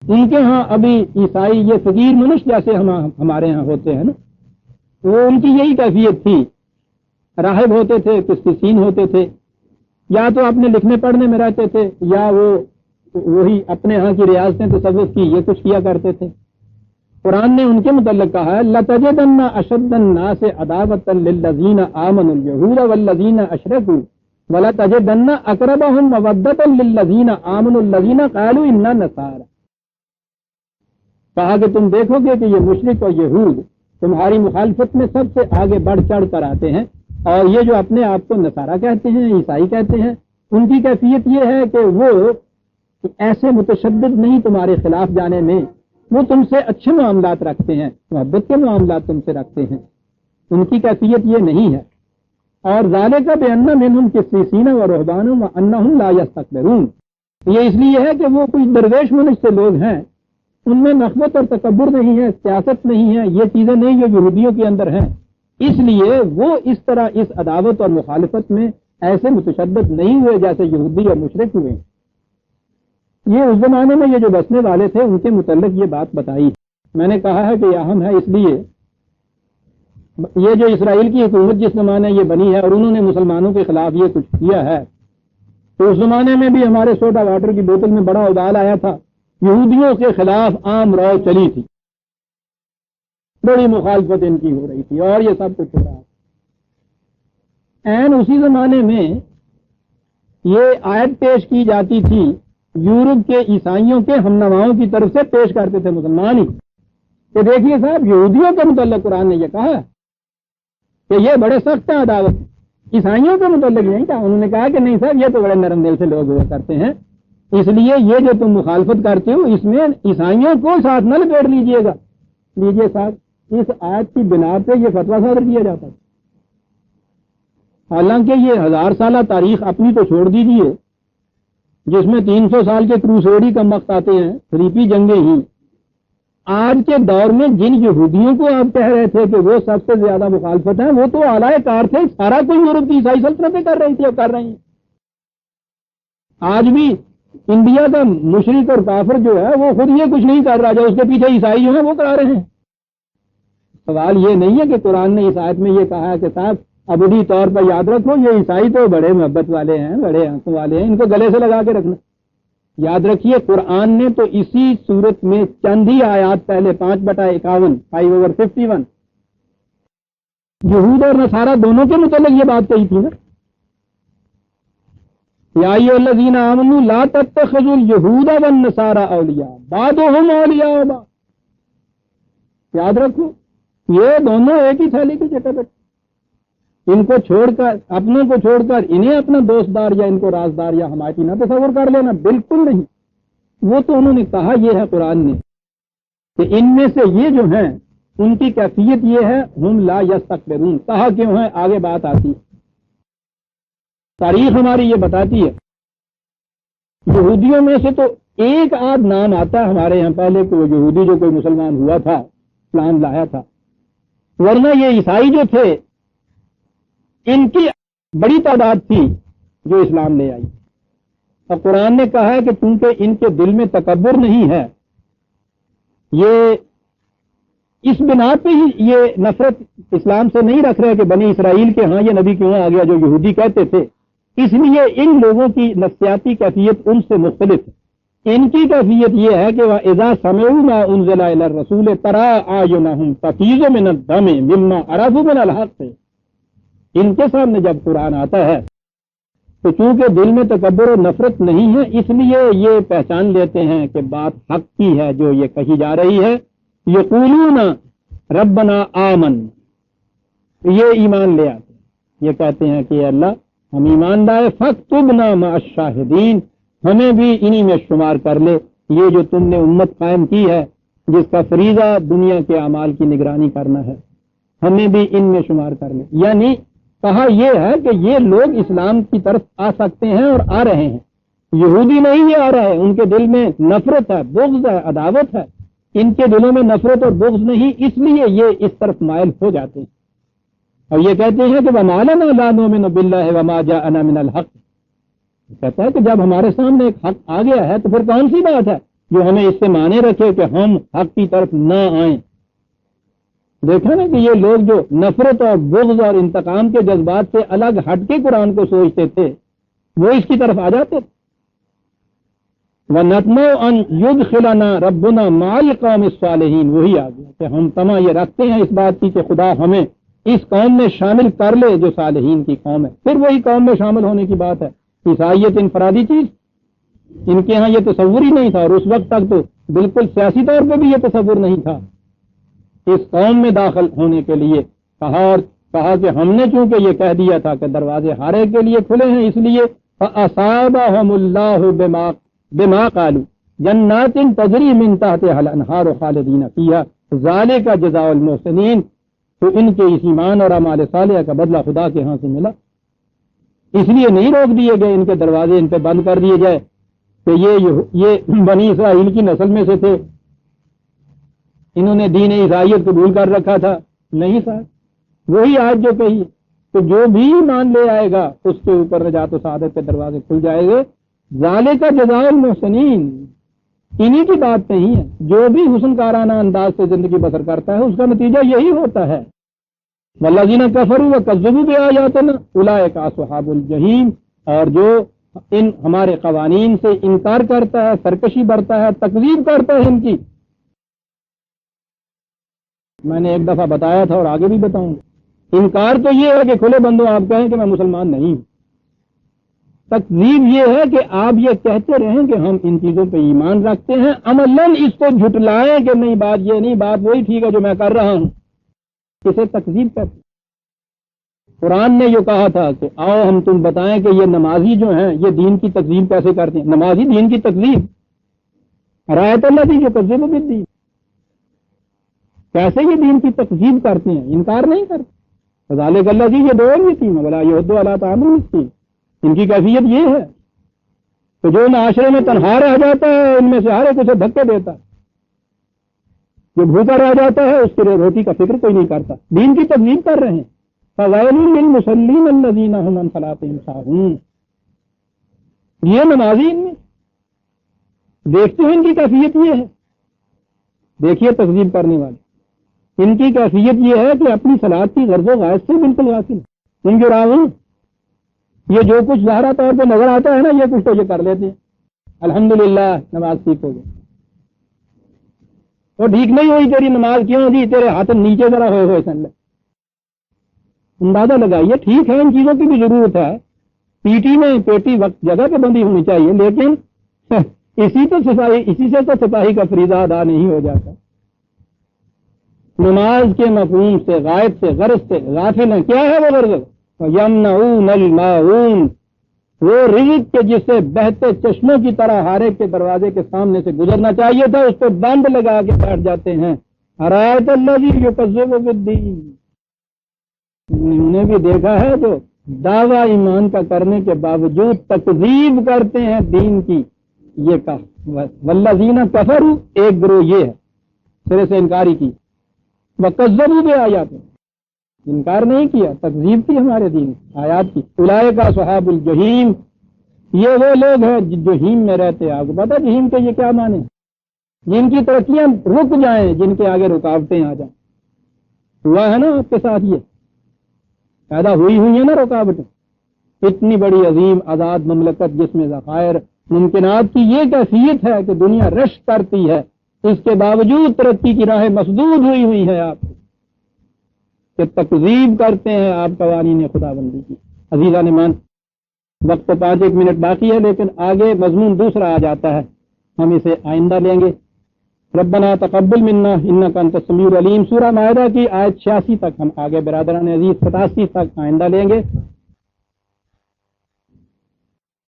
ان کے ہاں ابھی عیسائی یہ فقیر منش جیسے ہمارے ہاں ہوتے ہیں نا، وہ ان کی یہی کیفیت تھی، راہب ہوتے تھے، قسطسین ہوتے تھے، یا تو اپنے لکھنے پڑھنے میں رہتے تھے، یا وہی اپنے ہاں کی ریاستیں تصوف کی یہ کچھ کیا کرتے تھے۔ قرآن نے ان کے متعلق کہا ہے لَتَجِدَنَّ أَشَدَّ النَّاسِ عَدَاوَةً لِلَّذِينَ آمَنُوا الْيَهُودَ وَالَّذِينَ أَشْرَكُوا وَلَتَجِدَنَّ أَقْرَبَهُمْ مَوَدَّةً لِلَّذِينَ آمَنُوا الَّذِينَ قَالُوا إِنَّا نَصَارَىٰ۔ کہا کہ تم دیکھو گے کہ یہ مشرک اور یہود تمہاری مخالفت میں سب سے آگے بڑھ چڑھ کر آتے ہیں، اور یہ جو اپنے آپ کو نصارہ کہتے ہیں، عیسائی کہتے ہیں، ان کی کیفیت یہ ہے کہ وہ ایسے متشدد نہیں تمہارے خلاف جانے میں، وہ تم سے اچھے معاملات رکھتے ہیں، محبت کے معاملات تم سے رکھتے ہیں، ان کی کیفیت یہ نہیں ہے۔ اور ذالک بأن منہم قسیسین و رہبان وانہم لا یستکبرون، یہ اس لیے ہے کہ وہ کچھ درویش منش سے لوگ ہیں، ان میں نخوت اور تکبر نہیں ہے، سیاست نہیں ہے، یہ چیزیں نہیں جو یہودیوں کے اندر ہیں، اس لیے وہ اس طرح اس عداوت اور مخالفت میں ایسے متشدد نہیں ہوئے جیسے یہودی اور مشرک ہوئے۔ یہ اس زمانے میں یہ جو بسنے والے تھے ان کے متعلق یہ بات بتائی۔ میں نے کہا ہے کہ یہ اہم ہے، اس لیے یہ جو اسرائیل کی حکومت جس زمانے یہ بنی ہے اور انہوں نے مسلمانوں کے خلاف یہ کچھ کیا ہے، تو اس زمانے میں بھی ہمارے سوڈا واٹر کی بوتل میں بڑا ابال آیا تھا، یہودیوں کے خلاف عام رو چلی تھی، بڑی مخالفت ان کی ہو رہی تھی، اور یہ سب کچھ ہو رہا ہے۔ عین اسی زمانے میں یہ آیت پیش کی جاتی تھی، یورپ کے عیسائیوں کے ہم نواؤں کی طرف سے پیش کرتے تھے مسلمان ہی، کہ دیکھیے صاحب یہودیوں کے متعلق قرآن نے یہ کہا کہ یہ بڑے سخت ہیں عداوت، عیسائیوں کے متعلق نہیں کہا۔ انہوں نے کہا کہ نہیں صاحب یہ تو بڑے نرم دل سے لوگ ہوا کرتے ہیں، اس لیے یہ جو تم مخالفت کرتے ہو اس میں عیسائیوں کو ساتھ نہ لپیٹ لیجئے گا۔ لیجئے صاحب، اس آیت کی بنا پہ یہ فتویٰ صادر کیا جاتا ہے، حالانکہ یہ 1000 سالہ تاریخ اپنی تو چھوڑ دیجیے، جس میں 300 سال کے کروسیڈی کا وقت آتے ہیں، خلیفی جنگیں ہی، آج کے دور میں جن یہودیوں کو آپ کہہ رہے تھے کہ وہ سب سے زیادہ مخالفت ہیں، وہ تو اعلیٰ کار تھے، سارا کوئی یورپ کی عیسائی سلطنتیں کر رہی تھی اور کر رہی ہیں۔ آج بھی انڈیا کا مشرک اور کافر جو ہے وہ خود یہ کچھ نہیں کر رہا، جو اس کے پیچھے عیسائی جو ہیں وہ کرا رہے ہیں۔ سوال یہ نہیں ہے کہ قرآن نے اس آیت میں یہ کہا ہے کہ صاحب ابدی طور پر یاد رکھو یہ عیسائی تو بڑے محبت والے ہیں، بڑے آنکھوں والے ہیں، ان کو گلے سے لگا کے رکھنا۔ یاد رکھیے قرآن نے تو اسی صورت میں چند ہی آیات پہلے 5/51 5/51 یہود اور نصارہ دونوں کے متعلق یہ بات کہی تھی نا۔ یا ایھا الذین آمنوا لا تتخذوا اليہود والنصارى اولیاء بعضهم اولیاء بعض. یاد رکھو یہ دونوں ایک ہی تھیلی کی چٹے بیٹھے. ان کو چھوڑ کر اپنوں کو چھوڑ کر انہیں اپنا دوستدار یا ان کو رازدار یا حمایتی نہ تصور کر لینا، بالکل نہیں. وہ تو انہوں نے کہا یہ ہے قرآن نے کہ ان میں سے یہ جو ہیں ان کی کیفیت یہ ہے ہم لا یستکبرون. کہا کیوں ہے آگے بات آتی ہے. تاریخ ہماری یہ بتاتی ہے یہودیوں میں سے تو ایک آدھ نام آتا ہے ہمارے یہاں پہلے کہ وہ یہودی جو کوئی مسلمان ہوا تھا اسلام لایا تھا، ورنہ یہ عیسائی جو تھے ان کی بڑی تعداد تھی جو اسلام لے آئی. اور قرآن نے کہا ہے کہ چونکہ ان کے دل میں تکبر نہیں ہے، یہ اس بنا پہ ہی یہ نفرت اسلام سے نہیں رکھ رہے کہ بنی اسرائیل کے ہاں یہ نبی کیوں آ گیا جو یہودی کہتے تھے. اس لیے ان لوگوں کی نفسیاتی کیفیت ان سے مختلف ہے. ان کی کیفیت یہ ہے کہ وَإِذَا سَمِعُوا مَا أُنزِلَ إِلَى الرَّسُولِ تَرَىٰ أَعْيُنَهُمْ تَفِيضُ مِنَ الدَّمِ مِمَّا عَرَفُوا مِنَ الْحَقِّ. ان کے سامنے جب قرآن آتا ہے تو چونکہ دل میں تکبر و نفرت نہیں ہے اس لیے یہ پہچان لیتے ہیں کہ بات حق کی ہے جو یہ کہی جا رہی ہے. یقولون ربنا آمن، یہ ایمان لے آتے ہیں، یہ کہتے ہیں کہ اللہ ہم ایمان لائے، فاکتبنا مع الشاہدین، ہمیں بھی انہی میں شمار کر لے. یہ جو تم نے امت قائم کی ہے جس کا فریضہ دنیا کے اعمال کی نگرانی کرنا ہے، ہمیں بھی ان میں شمار کر لے. یعنی کہا یہ ہے کہ یہ لوگ اسلام کی طرف آ سکتے ہیں اور آ رہے ہیں. یہودی نہیں یہ آ رہا ہے، ان کے دل میں نفرت ہے، بغض ہے، عداوت ہے. ان کے دلوں میں نفرت اور بغض نہیں، اس لیے یہ اس طرف مائل ہو جاتے ہیں اور یہ کہتے ہیں کہ وَمَا لَنَا لَا نُؤْمِنُ بِاللَّهِ وَمَا جَاءَنَا مِنَ الْحَقِّ. کہتا ہے کہ جب ہمارے سامنے ایک حق آ گیا ہے تو پھر کون سی بات ہے جو ہمیں اس سے مانے رکھے کہ ہم حق کی طرف نہ آئیں. دیکھا نا کہ یہ لوگ جو نفرت اور بغض اور انتقام کے جذبات سے الگ ہٹ کے قرآن کو سوچتے تھے وہ اس کی طرف آ جاتے تھے. وَنَطْمَعُ أَن يُدْخِلَنَا رَبُّنَا مَعَ الْقَوْمِ الصَّالِحِينَ. وہی آ گیا کہ ہم طمع یہ رکھتے ہیں اس بات کی کہ خدا ہمیں اس قوم میں شامل کر لے جو صالحین کی قوم ہے. پھر وہی قوم میں شامل ہونے کی بات ہے. عیسائیت انفرادی چیز، ان کے ہاں یہ تصور ہی نہیں تھا اور اس وقت تک تو بالکل سیاسی طور پہ بھی یہ تصور نہیں تھا. اس قوم میں داخل ہونے کے لیے کہا کہ ہم نے چونکہ یہ کہہ دیا تھا کہ دروازے ہر ایک کے لیے کھلے ہیں اس لیے فَأَصَابَهُمُ اللَّهُ بِمَا قَالُوا جَنَّاتٍ تَجْرِي مِن تَحْتِهَا الْأَنْهَارُ خَالِدِينَ فِيهَا ذَلِكَ جَزَاءُ الْمُحْسِنِينَ. تو ان کے اس ایمان اور اعمال صالحہ کا بدلہ خدا کے ہاں سے ملا. اس لیے نہیں روک دیے گئے ان کے دروازے ان پہ بند کر دیے جائے کہ یہ بنی اسرائیل کی نسل میں سے تھے، انہوں نے دین عیسائیت قبول کر رکھا تھا. نہیں صاحب، وہی آج جو کہی تو جو بھی ایمان لے آئے گا اس کے اوپر نجات و سعادت کے دروازے کھل جائے گے. ذالک جزاء المحسنین، انہی کی بات نہیں ہے. جو بھی حسن کارانہ انداز سے زندگی بسر کرتا ہے اس کا نتیجہ یہی ہوتا ہے. والذین کفروا وکذبوا بآیاتنا اولئک اصحاب الجحیم. اور جو ان ہمارے قوانین سے انکار کرتا ہے، سرکشی برتا ہے، تکذیب کرتا ہے ان کی. میں نے ایک دفعہ بتایا تھا اور آگے بھی بتاؤں گا. انکار تو یہ ہے کہ کھلے بندوں آپ کہیں کہ میں مسلمان نہیں ہوں. تکذیب یہ ہے کہ آپ یہ کہتے رہیں کہ ہم ان چیزوں پہ ایمان رکھتے ہیں، عملاً اس کو جھٹلائیں کہ نہیں بات یہ نہیں، بات وہی ٹھیک ہے جو میں کر رہا ہوں. اسے تکذیب کہتے ہیں. قرآن نے یہ کہا تھا کہ آؤ ہم تم بتائیں کہ یہ نمازی جو ہیں یہ دین کی تکذیب کیسے کرتے ہیں. نمازی دین کی تکذیب، رایت اللہ دی جو تکذیب بالدین، کیسے یہ دین کی تکذیب کرتے ہیں، انکار نہیں کرتے. ذالک اللہ دی یہ دو یتیم ولا یحض علی طعام المسکین، ان کی کیفیت یہ ہے کہ جو معاشرے میں تنہا رہ جاتا ہے ان میں سے ہر ایک اسے دھکے دیتا ہے، جو بھوکا رہ جاتا ہے اس کے لیے روٹی کا فکر کوئی نہیں کرتا. دین کی تکذیب کر رہے ہیں. فویل للمصلین الذین هم عن صلاتهم ساہون. یہ نمازی ان میں دیکھتے ہیں ان کی کیفیت یہ ہے. دیکھیے تکذیب کرنے والے، ان کی کیفیت یہ ہے کہ اپنی صلاۃ کی غرض و غائز سے بالکل غافل. ان کے راہوں یہ جو کچھ ظاہرہ طور پہ نظر آتا ہے نا یہ کچھ تو یہ کر لیتے ہیں. الحمدللہ نماز ٹھیک ہو گئی. وہ ٹھیک نہیں ہوئی تیری نماز کیوں جی؟ تیرے ہاتھ نیچے ذرا ہوئے سن لے. اندازہ لگائیے. ٹھیک ہے ان چیزوں کی بھی ضرورت ہے پیٹی میں پیٹی وقت جگہ پہ بندی ہونی چاہیے، لیکن اسی سے تو سپاہی کا فریضہ ادا نہیں ہو جاتا۔ نماز کے مفہوم سے، غائب سے، غرض سے غافل ہیں۔ کیا ہے وہ غرض؟ یمنعون الماعون، وہ رزق کے جسے بہتے چشموں کی طرح ہارے کے دروازے کے سامنے سے گزرنا چاہیے تھا، اس پہ بند لگا کے بیٹھ جاتے ہیں۔ ارایت الذی یکذب بالدین، انہیں بھی دیکھا ہے جو دعویٰ ایمان کا کرنے کے باوجود تکذیب کرتے ہیں دین کی۔ یہ کہا والذین کفروا، ایک گروہ یہ ہے سرے سے انکاری کی، وکذبوا بآیات، انکار نہیں کیا، تکذیب کی ہمارے دین آیات کی۔ اولئک اصحاب الجحیم، یہ وہ لوگ ہیں جحیم میں رہتے ہیں۔ آپ کو پتا جحیم کے یہ کیا معنی؟ جن کی ترقیاں رک جائیں، جن کے آگے رکاوٹیں آ جائیں۔ ہوا ہے نا آپ کے ساتھ، یہ پیدا ہوئی ہیں نا رکاوٹیں۔ اتنی بڑی عظیم آزاد مملکت جس میں ذخائر ممکنات کی یہ کیفیت ہے کہ دنیا رشک کرتی ہے، اس کے باوجود ترقی کی راہیں مسدود ہوئی ہے آپ کہ تکذیب کرتے ہیں آپ قوانین خدا بندی کی۔ عزیزان ایمان، وقت تو 5 منٹ باقی ہے، لیکن آگے مضمون دوسرا آ جاتا ہے، ہم اسے آئندہ لیں گے۔ ربنا تقبل منا انک انت السمیع العلیم، سورہ مائدہ کی آیت 86 تک ہم آگے برادران عزیز 87 تک آئندہ لیں گے۔